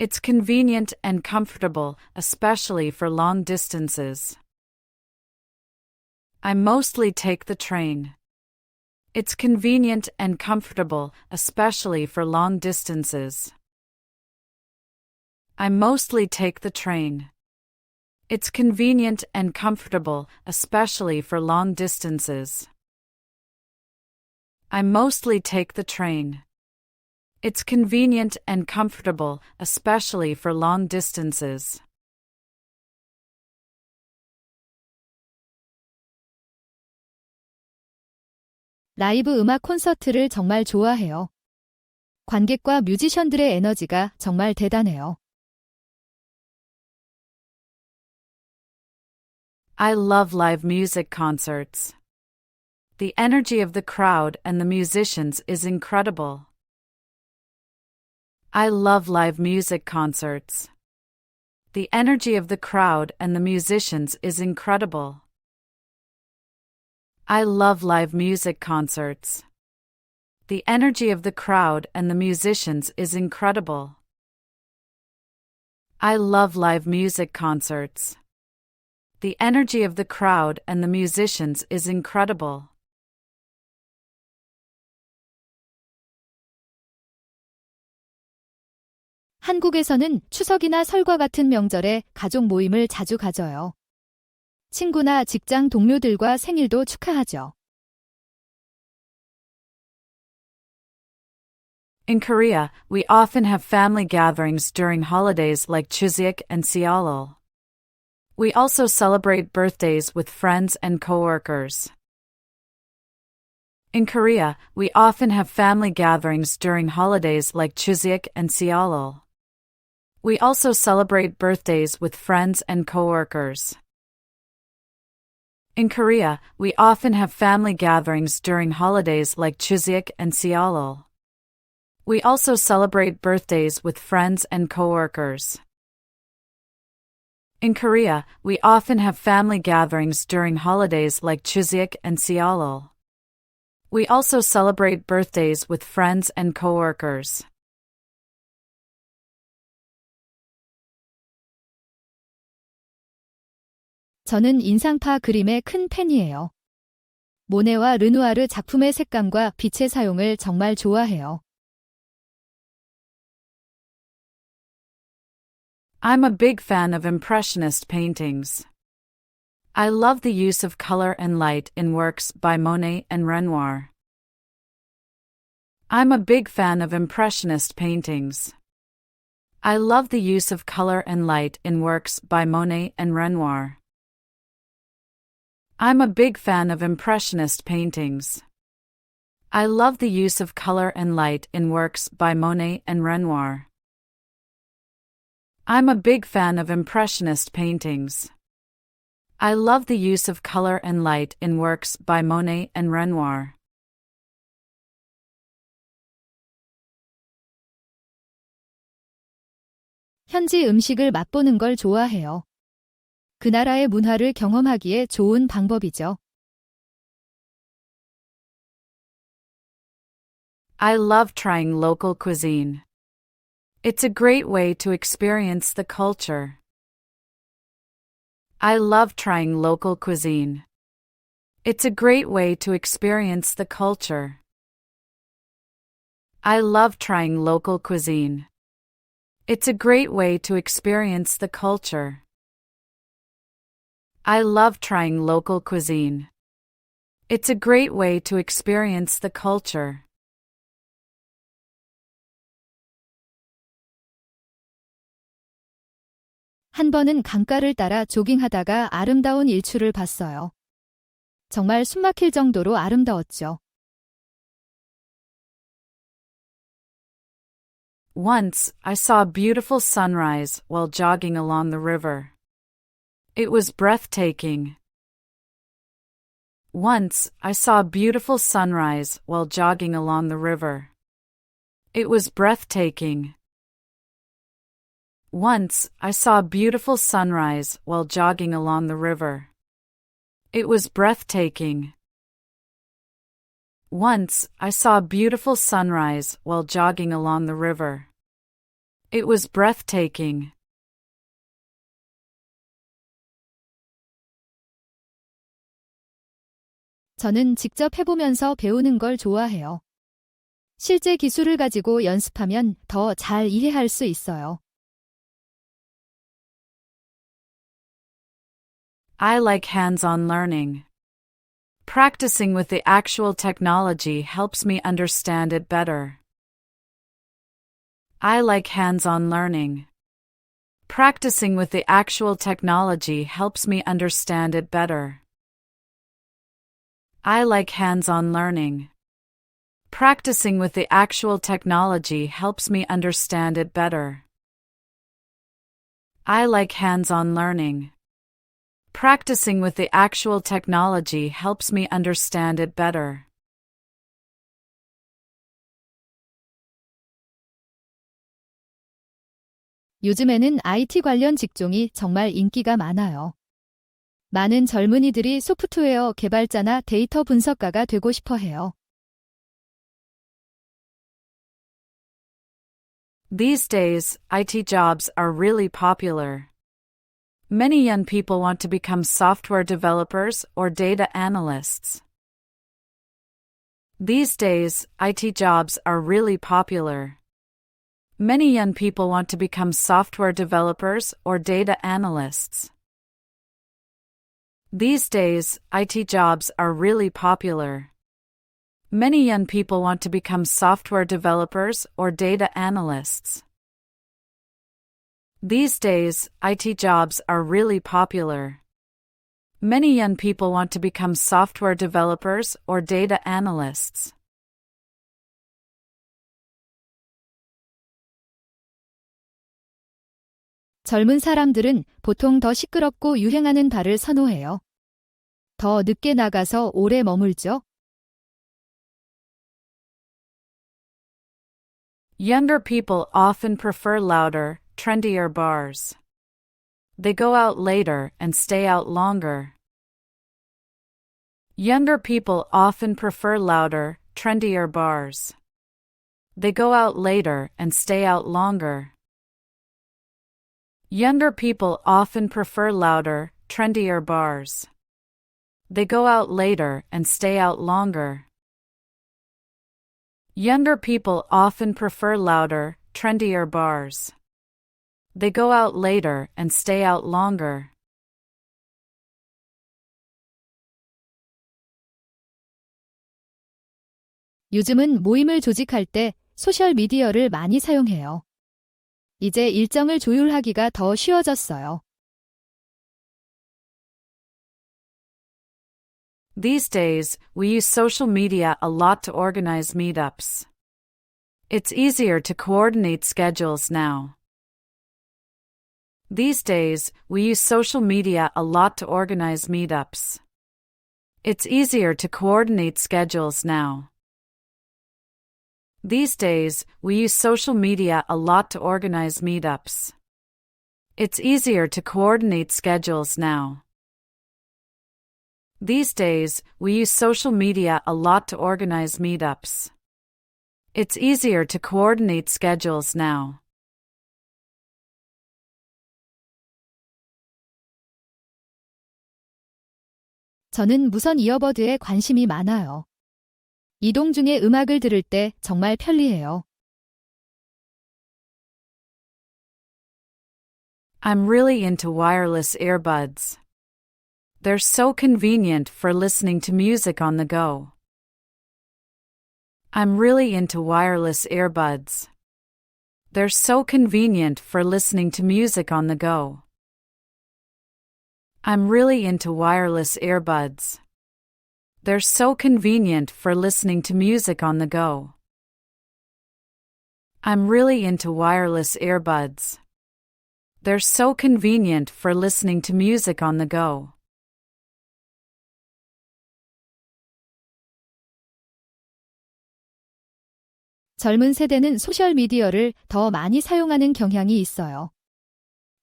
It's convenient and comfortable, especially for long distances. I mostly take the train. It's convenient and comfortable, especially for long distances. I mostly take the train. It's convenient and comfortable, especially for long distances. I mostly take the train. It's convenient and comfortable, especially for long distances. 라이브 음악 콘서트를 정말 좋아해요. 관객과 뮤지션들의 에너지가 정말 대단해요. I love live music concerts. The energy of the crowd and the musicians is incredible. I love live music concerts. The energy of the crowd and the musicians is incredible. I love live music concerts. The energy of the crowd and the musicians is incredible. I love live music concerts. The energy of the crowd and the musicians is incredible. 한국에서는 추석이나 설과 같은 명절에 가족 모임을 자주 가져요. 친구나 직장 동료들과 생일도 축하하죠. In Korea, we often have family gatherings during holidays like Chuseok and Seollal. We also celebrate birthdays with friends and coworkers. In Korea, we often have family gatherings during holidays like Chuseok and Seollal. We also celebrate birthdays with friends and coworkers. In Korea, we often have family gatherings during holidays like Chuseok and Seollal. We also celebrate birthdays with friends and coworkers. In Korea, we often have family gatherings during holidays like Chuseok and Seollal. We also celebrate birthdays with friends and coworkers. 저는 인상파 그림의 큰 팬이에요. 모네와 르누아르 작품의 색감과 빛의 사용을 정말 좋아해요. I'm a big fan of Impressionist paintings. I love the use of color and light in works by Monet and Renoir. I'm a big fan of Impressionist paintings. I love the use of color and light in works by Monet and Renoir. I'm a big fan of Impressionist paintings. I love the use of color and light in works by Monet and Renoir. I'm a big fan of Impressionist paintings. I love the use of color and light in works by Monet and Renoir. 현지 음식을 맛보는 걸 좋아해요. 그 나라의 문화를 경험하기에 좋은 방법이죠. I love trying local cuisine. It's a great way to experience the culture. I love trying local cuisine. It's a great way to experience the culture. I love trying local cuisine. It's a great way to experience the culture. I love trying local cuisine. It's a great way to experience the culture. 한 번은 강가를 따라 조깅하다가 아름다운 일출을 봤어요. 정말 숨막힐 정도로 아름다웠죠. Once, I saw a beautiful sunrise while jogging along the river. It was breathtaking. Once, I saw a beautiful sunrise while jogging along the river. It was breathtaking. Once, I saw a beautiful sunrise while jogging along the river. It was breathtaking. Once, I saw a beautiful sunrise while jogging along the river. It was breathtaking. 저는 직접 해보면서 배우는 걸 좋아해요. 실제 기술을 가지고 연습하면 더 잘 이해할 수 있어요. I like hands-on learning. Practicing with the actual technology helps me understand it better. I like hands-on learning. Practicing with the actual technology helps me understand it better. I like hands-on learning. Practicing with the actual technology helps me understand it better. I like hands-on learning. Practicing with the actual technology helps me understand it better. 요즘에는 IT 관련 직종이 정말 인기가 많아요. 많은 젊은이들이 소프트웨어 개발자나 데이터 분석가가 되고 싶어 해요. These days, IT jobs are really popular. Many young people want to become software developers or data analysts. These days, IT jobs are really popular. Many young people want to become software developers or data analysts. These days, IT jobs are really popular. Many young people want to become software developers or data analysts. These days, IT jobs are really popular. Many young people want to become software developers or data analysts. 젊은 사람들은 보통 더 시끄럽고 유행하는 바를 선호해요. 더 늦게 나가서 오래 머물죠. Younger people often prefer louder, trendier bars. They go out later and stay out longer. Younger people often prefer louder, trendier bars. They go out later and stay out longer. Younger people often prefer louder, trendier bars. They go out later and stay out longer. Younger people often prefer louder, trendier bars. They go out later and stay out longer. 요즘은 모임을 조직할 때 소셜 미디어를 많이 사용해요. 이제 일정을 조율하기가 더 쉬워졌어요. These days, we use social media a lot to organize meetups. It's easier to coordinate schedules now. These days, we use social media a lot to organize meetups. It's easier to coordinate schedules now. These days, we use social media a lot to organize meetups. It's easier to coordinate schedules now. These days, we use social media a lot to organize meetups. It's easier to coordinate schedules now. 저는 무선 이어버드에 관심이 많아요. 이동 중에 음악을 들을 때 정말 편리해요. I'm really into wireless earbuds. They're so convenient for listening to music on the go. I'm really into wireless earbuds. They're so convenient for listening to music on the go. I'm really into wireless earbuds. They're so convenient for listening to music on the go. I'm really into wireless earbuds. They're so convenient for listening to music on the go. 젊은 세대는 소셜미디어를 더 많이 사용하는 경향이 있어요.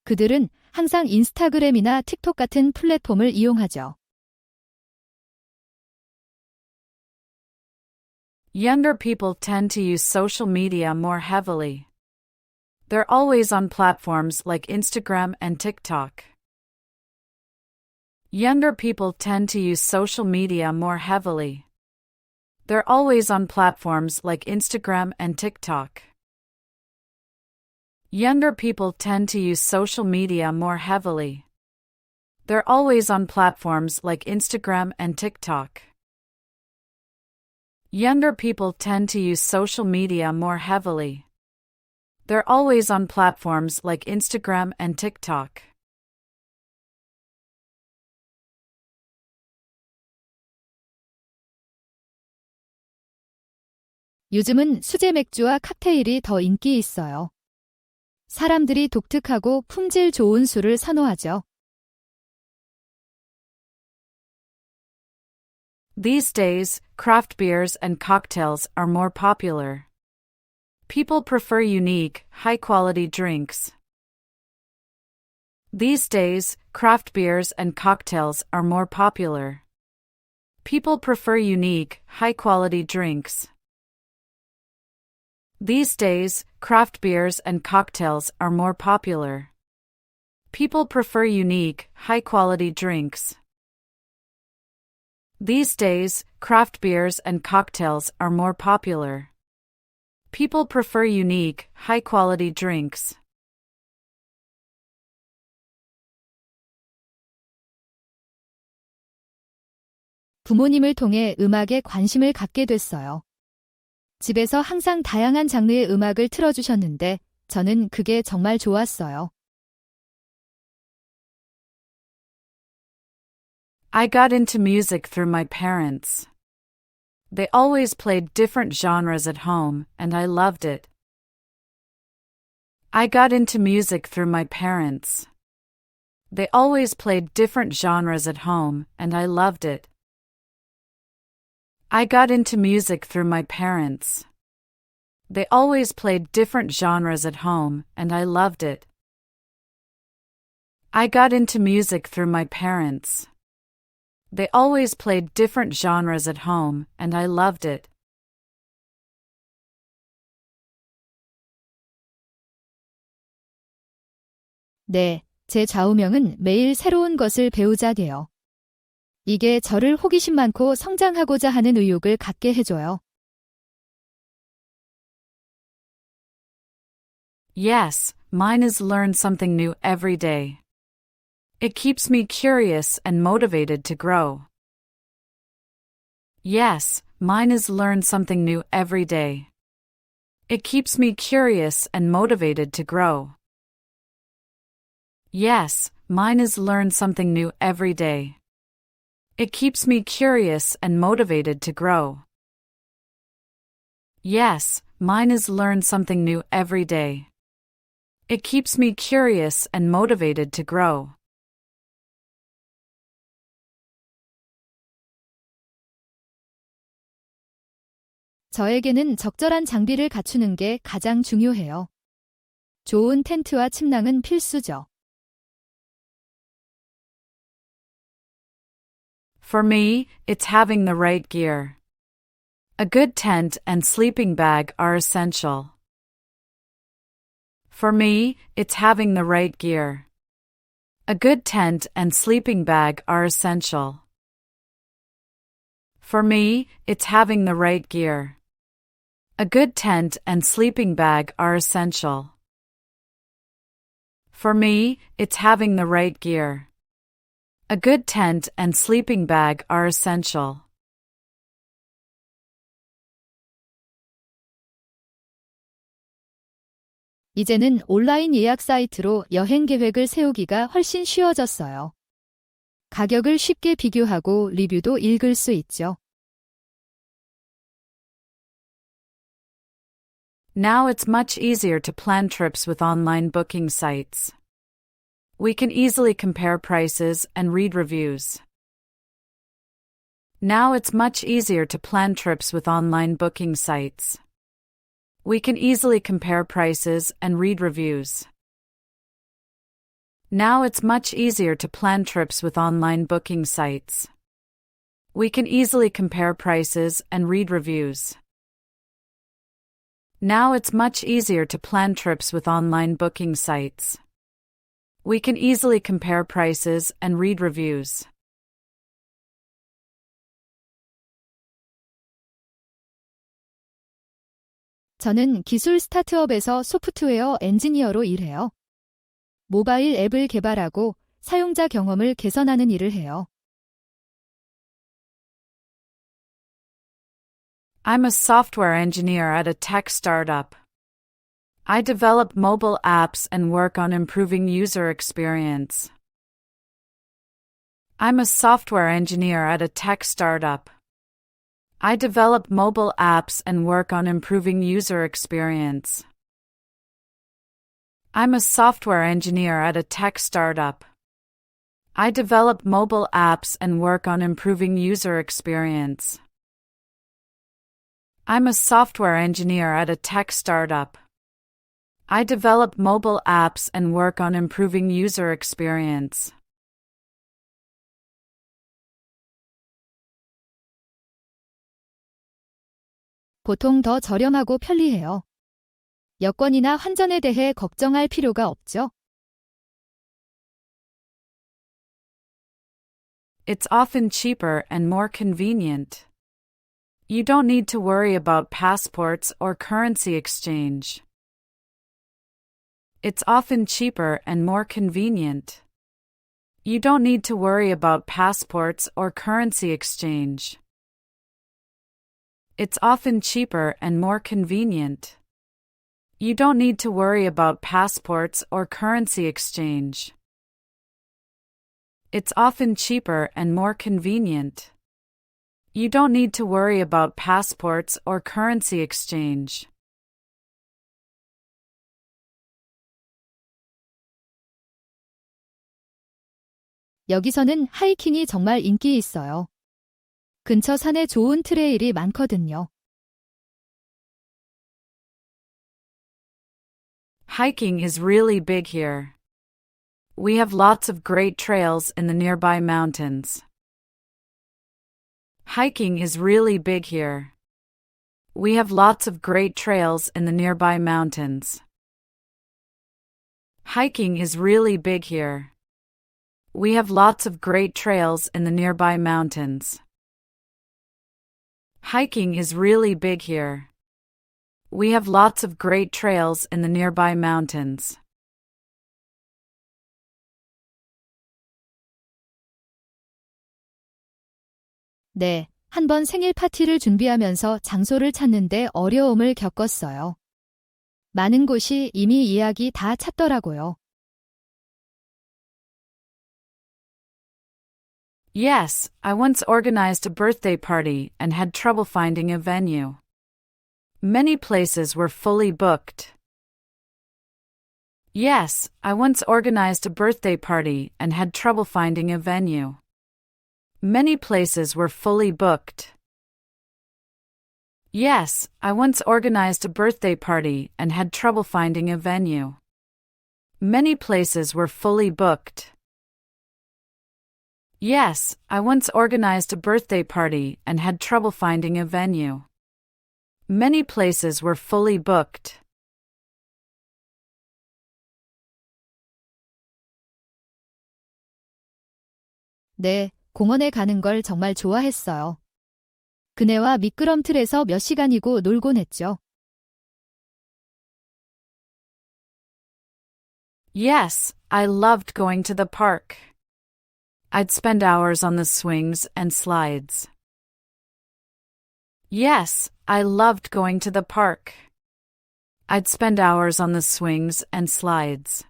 그들은 항상 인스타그램이나 틱톡 같은 플랫폼을 이용하죠. Younger people tend to use social media more heavily. They're always on platforms like Instagram and TikTok. Younger people tend to use social media more heavily. They're always on platforms like Instagram and TikTok. Younger people tend to use social media more heavily. They're always on platforms like Instagram and TikTok. Younger people tend to use social media more heavily. They're always on platforms like Instagram and TikTok. 요즘은 수제 맥주와 칵테일이 더 인기 있어요. 사람들이 독특하고 품질 좋은 술을 선호하죠. These days, craft beers and cocktails are more popular. People prefer unique, high-quality drinks. These days, craft beers and cocktails are more popular. People prefer unique, high-quality drinks. These days, craft beers and cocktails are more popular. People prefer unique, high-quality drinks. These days, craft beers and cocktails are more popular. People prefer unique, high-quality drinks. 부모님을 통해 음악에 관심을 갖게 됐어요. 집에서 항상 다양한 장르의 음악을 틀어주셨는데 저는 그게 정말 좋았어요. I got into music through my parents. They always played different genres at home, and I loved it. I got into music through my parents. They always played different genres at home, and I loved it. I got into music through my parents. They always played different genres at home, and I loved it. I got into music through my parents. They always played different genres at home, and I loved it. 네, 제 좌우명은 매일 새로운 것을 배우자예요. 이게 저를 호기심 많고 성장하고자 하는 의욕을 갖게 해줘요. Yes, mine is learn something new every day. It keeps me curious and motivated to grow. Yes, mine is learn something new every day. It keeps me curious and motivated to grow. Yes, mine is learn something new every day. It keeps me curious and motivated to grow. Yes, mine is learn something new every day. It keeps me curious and motivated to grow. 저에게는 적절한 장비를 갖추는 게 가장 중요해요. 좋은 텐트와 침낭은 필수죠. For me, it's having the right gear. A good tent and sleeping bag are essential. For me, it's having the right gear. A good tent and sleeping bag are essential. For me, it's having the right gear. A good tent and sleeping bag are essential. For me, it's having the right gear. A good tent and sleeping bag are essential. 이제는 온라인 예약 사이트로 여행 계획을 세우기가 훨씬 쉬워졌어요. 가격을 쉽게 비교하고 리뷰도 읽을 수 있죠. Now it's much easier to plan trips with online booking sites. We can easily compare prices and read reviews. Now it's much easier to plan trips with online booking sites. We can easily compare prices and read reviews. Now it's much easier to plan trips with online booking sites. We can easily compare prices and read reviews. Now it's much easier to plan trips with online booking sites. We can easily compare prices and read reviews. 저는 기술 스타트업에서 소프트웨어 엔지니어로 일해요. 모바일 앱을 개발하고 사용자 경험을 개선하는 일을 해요. I'm a software engineer at a tech startup. I develop mobile apps and work on improving user experience. I'm a software engineer at a tech startup. I develop mobile apps and work on improving user experience. I'm a software engineer at a tech startup. I develop mobile apps and work on improving user experience. I'm a software engineer at a tech startup. I develop mobile apps and work on improving user experience. 보통 더 저렴하고 편리해요. 여권이나 환전에 대해 걱정할 필요가 없죠. It's often cheaper and more convenient. You don't need to worry about passports or currency exchange. It's often cheaper and more convenient. You don't need to worry about passports or currency exchange. It's often cheaper and more convenient. You don't need to worry about passports or currency exchange. It's often cheaper and more convenient. You don't need to worry about passports or currency exchange. 여기서는 하이킹이 정말 인기 있어요. 근처 산에 좋은 트레일이 많거든요. Hiking is really big here. We have lots of great trails in the nearby mountains. Hiking is really big here. We have lots of great trails in the nearby mountains. Hiking is really big here. We have lots of great trails in the nearby mountains. Hiking is really big here. We have lots of great trails in the nearby mountains. 네, 한번 생일 파티를 준비하면서 장소를 찾는데 어려움을 겪었어요. 많은 곳이 이미 예약이 다 찼더라고요. Yes, I once organized a birthday party and had trouble finding a venue. Many places were fully booked. Yes, I once organized a birthday party and had trouble finding a venue. Many places were fully booked. Yes, I once organized a birthday party and had trouble finding a venue. Many places were fully booked. Yes, I once organized a birthday party and had trouble finding a venue. Many places were fully booked. 네, 공원에 가는 걸 정말 좋아했어요. 그네와 미끄럼틀에서 몇 시간이고 놀곤 했죠. Yes, I loved going to the park. I'd spend hours on the swings and slides. Yes, I loved going to the park. I'd spend hours on the swings and slides.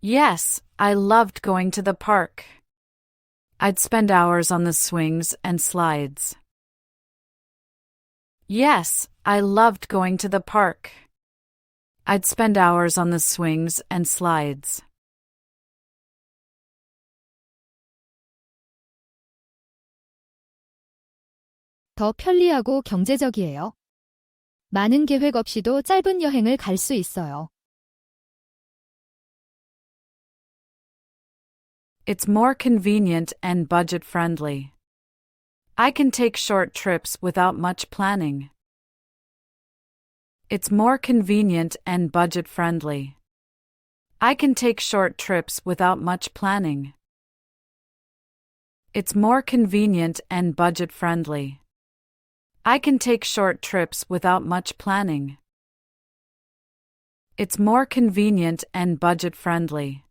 Yes, I loved going to the park. I'd spend hours on the swings and slides. Yes, I loved going to the park. I'd spend hours on the swings and slides. 더 편리하고 경제적이에요. 많은 계획 없이도 짧은 여행을 갈 수 있어요. It's more convenient and budget-friendly. I can take short trips without much planning. It's more convenient and budget-friendly. I can take short trips without much planning. It's more convenient and budget-friendly. I can take short trips without much planning. It's more convenient and budget-friendly.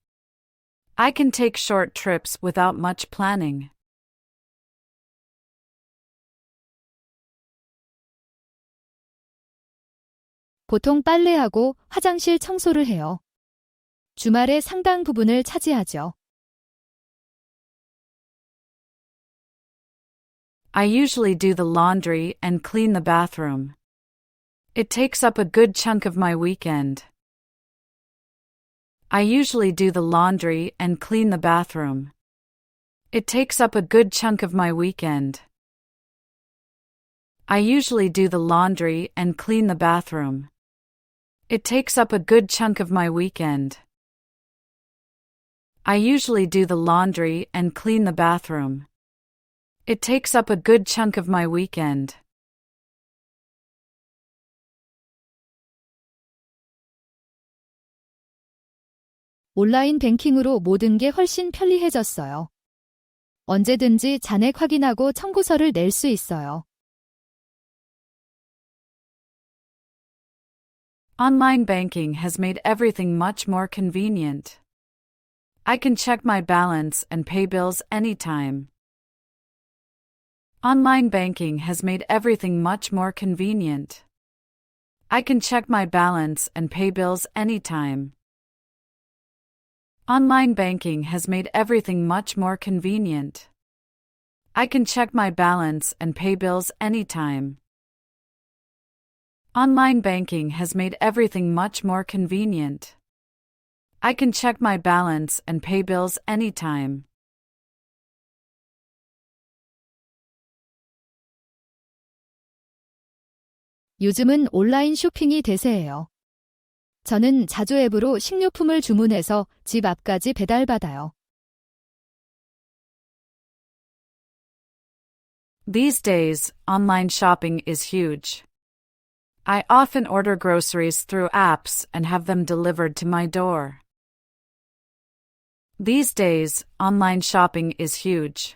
I can take short trips without much planning. 보통 빨래하고 화장실 청소를 해요. 주말의 상당 부분을 차지하죠. I usually do the laundry and clean the bathroom. It takes up a good chunk of my weekend. I usually do the laundry and clean the bathroom. It takes up a good chunk of my weekend. I usually do the laundry and clean the bathroom. It takes up a good chunk of my weekend. I usually do the laundry and clean the bathroom. It takes up a good chunk of my weekend. 온라인 뱅킹으로 모든 게 훨씬 편리해졌어요. 언제든지 잔액 확인하고 청구서를 낼 수 있어요. Online banking has made everything much more convenient. I can check my balance and pay bills anytime. Online banking has made everything much more convenient. I can check my balance and pay bills anytime. Online banking has made everything much more convenient. I can check my balance and pay bills anytime. Online banking has made everything much more convenient. I can check my balance and pay bills anytime. 요즘은 온라인 쇼핑이 대세예요. 저는 자주 앱으로 식료품을 주문해서 집 앞까지 배달받아요. These days, online shopping is huge. I often order groceries through apps and have them delivered to my door. These days, online shopping is huge.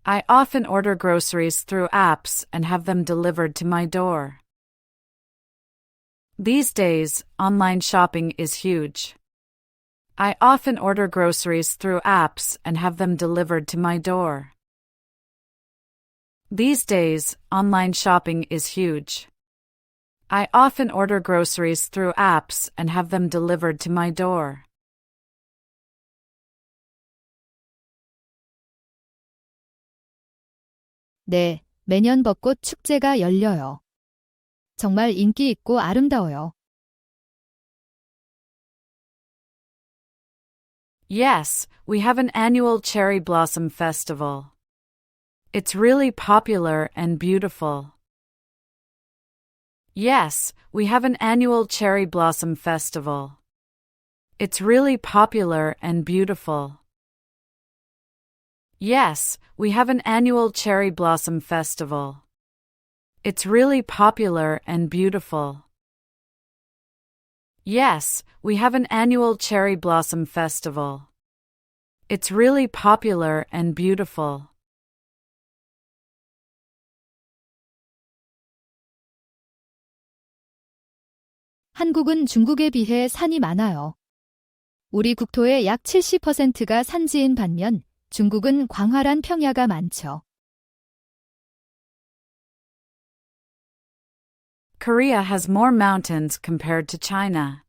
I often order groceries through apps and have them delivered to my door. These days, online shopping is huge. I often order groceries through apps and have them delivered to my door. These days, online shopping is huge. I often order groceries through apps and have them delivered to my door. 네, 매년 벚꽃 축제가 열려요. 정말 인기 있고 아름다워요. Yes, we have an annual cherry blossom festival. It's really popular and beautiful. Yes, we have an annual cherry blossom festival. It's really popular and beautiful. Yes, we have an annual cherry blossom festival. It's really popular and beautiful. Yes, we have an annual cherry blossom festival. It's really popular and beautiful. 한국은 중국에 비해 산이 많아요. 우리 국토의 약 70%가 산지인 반면 중국은 광활한 평야가 많죠. Korea has more mountains compared to China.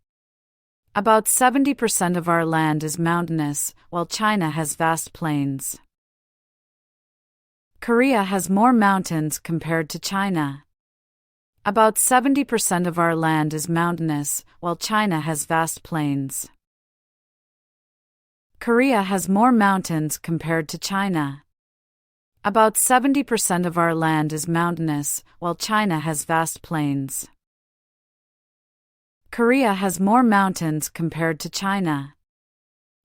About 70% of our land is mountainous, while China has vast plains. Korea has more mountains compared to China. About 70% of our land is mountainous, while China has vast plains. Korea has more mountains compared to China. About 70% of our land is mountainous, while China has vast plains. Korea has more mountains compared to China.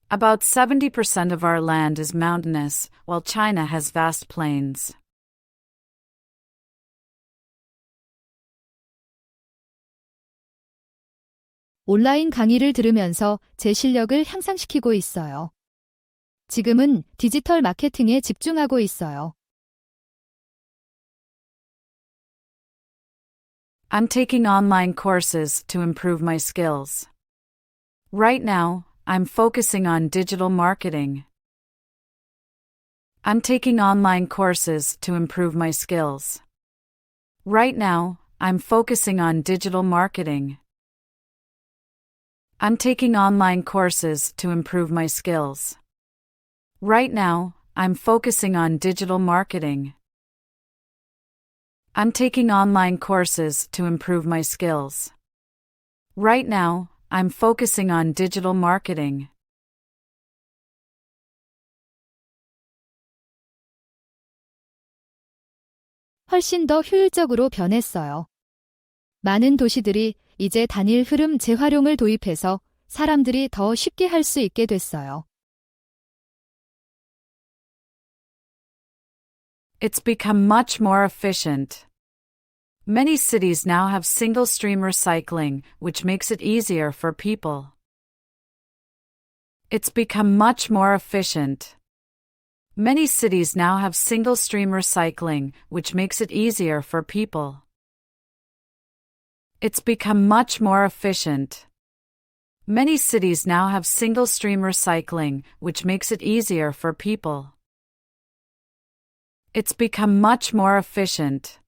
About 70% of our land is mountainous, while China has vast plains. 온라인 강의를 들으면서 제 실력을 향상시키고 있어요. 지금은 디지털 마케팅에 집중하고 있어요. I'm taking online courses to improve my skills. Right now, I'm focusing on digital marketing. I'm taking online courses to improve my skills. Right now, I'm focusing on digital marketing. I'm taking online courses to improve my skills. Right now, I'm focusing on digital marketing. I'm taking online courses to improve my skills. Right now, I'm focusing on digital marketing. 훨씬 더 효율적으로 변했어요. 많은 도시들이 이제 단일 흐름 재활용을 도입해서 사람들이 더 쉽게 할 수 있게 됐어요. It's become much more efficient. Many cities now have single-stream recycling, which makes it easier for people. It's become much more efficient. Many cities now have single-stream recycling, which makes it easier for people. It's become much more efficient. Many cities now have single-stream recycling, which makes it easier for people. It's become much more efficient.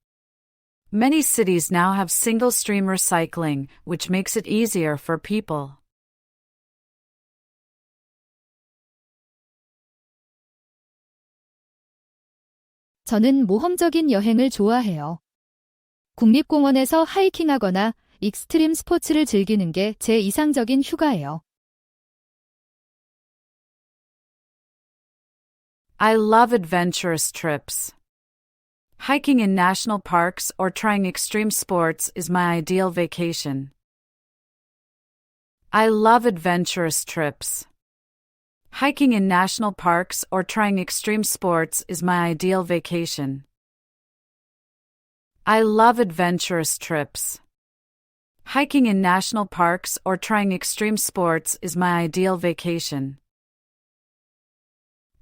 Many cities now have single-stream recycling, which makes it easier for people. 저는 모험적인 여행을 좋아해요. 국립공원에서 하이킹하거나 익스트림 스포츠를 즐기는 게 제 이상적인 휴가예요. I love adventurous trips. Hiking in national parks or trying extreme sports is my ideal vacation. I love adventurous trips. Hiking in national parks or trying extreme sports is my ideal vacation. I love adventurous trips. Hiking in national parks or trying extreme sports is my ideal vacation.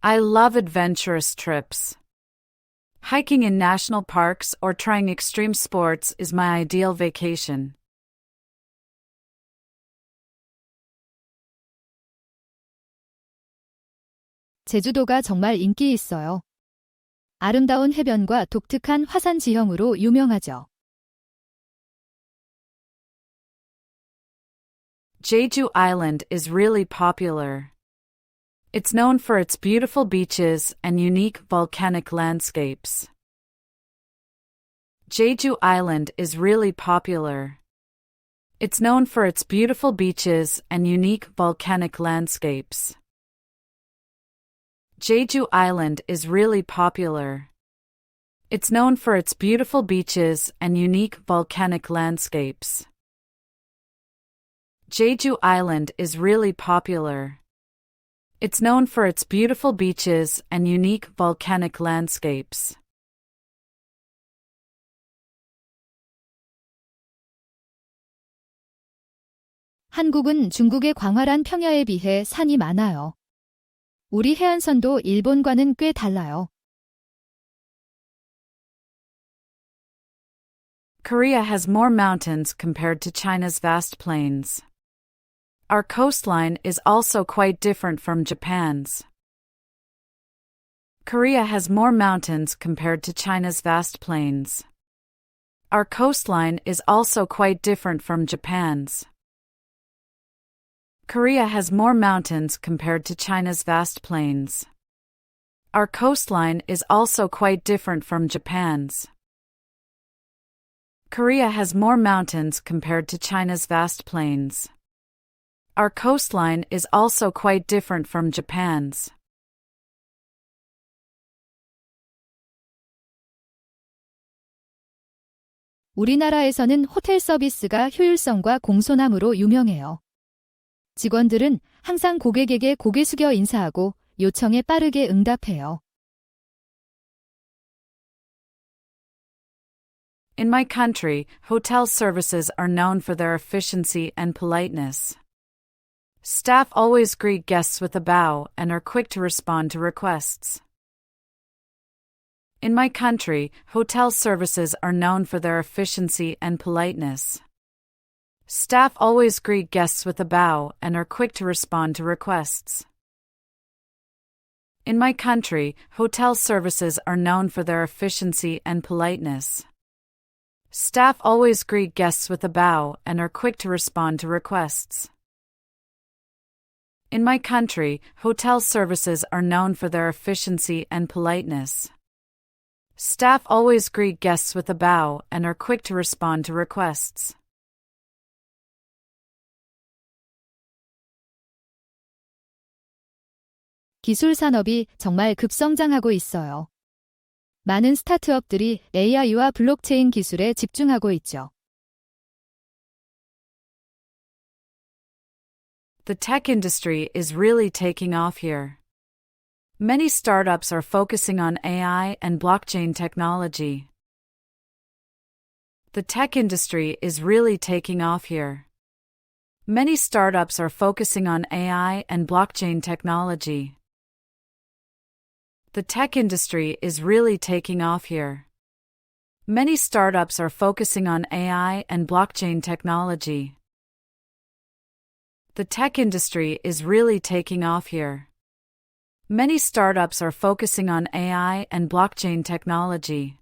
I love adventurous trips. Hiking in national parks or trying extreme sports is my ideal vacation. 제주도가 정말 인기 있어요. 아름다운 해변과 독특한 화산 지형으로 유명하죠. Jeju Island is really popular. It's known for its beautiful beaches and unique volcanic landscapes. Jeju Island is really popular. It's known for its beautiful beaches and unique volcanic landscapes. Jeju Island is really popular. It's known for its beautiful beaches and unique volcanic landscapes. Jeju Island is really popular. It's known for its beautiful beaches and unique volcanic landscapes. 한국은 중국의 광활한 평야에 비해 산이 많아요. 우리 해안선도 일본과는 꽤 달라요. Korea has more mountains compared to China's vast plains. Our coastline is also quite different from Japan's. Korea has more mountains compared to China's vast plains. Our coastline is also quite different from Japan's. Korea has more mountains compared to China's vast plains. Our coastline is also quite different from Japan's. Korea has more mountains compared to China's vast plains. Our coastline is also quite different from Japan's. 우리나라에서는 호텔 서비스가 효율성과 공손함으로 유명해요. 직원들은 항상 고객에게 고개 숙여 인사하고 요청에 빠르게 응답해요. In my country, hotel services are known for their efficiency and politeness. Staff always greet guests with a bow and are quick to respond to requests. In my country, hotel services are known for their efficiency and politeness. Staff always greet guests with a bow and are quick to respond to requests. In my country, hotel services are known for their efficiency and politeness. Staff always greet guests with a bow and are quick to respond to requests. In my country, hotel services are known for their efficiency and politeness. Staff always greet guests with a bow and are quick to respond to requests. 기술 산업이 정말 급성장하고 있어요. 많은 스타트업들이 AI와 블록체인 기술에 집중하고 있죠. The tech industry is really taking off here. Many startups are focusing on AI and blockchain technology. The tech industry is really taking off here. Many startups are focusing on AI and blockchain technology. The tech industry is really taking off here. Many startups are focusing on AI and blockchain technology. The tech industry is really taking off here. Many startups are focusing on AI and blockchain technology.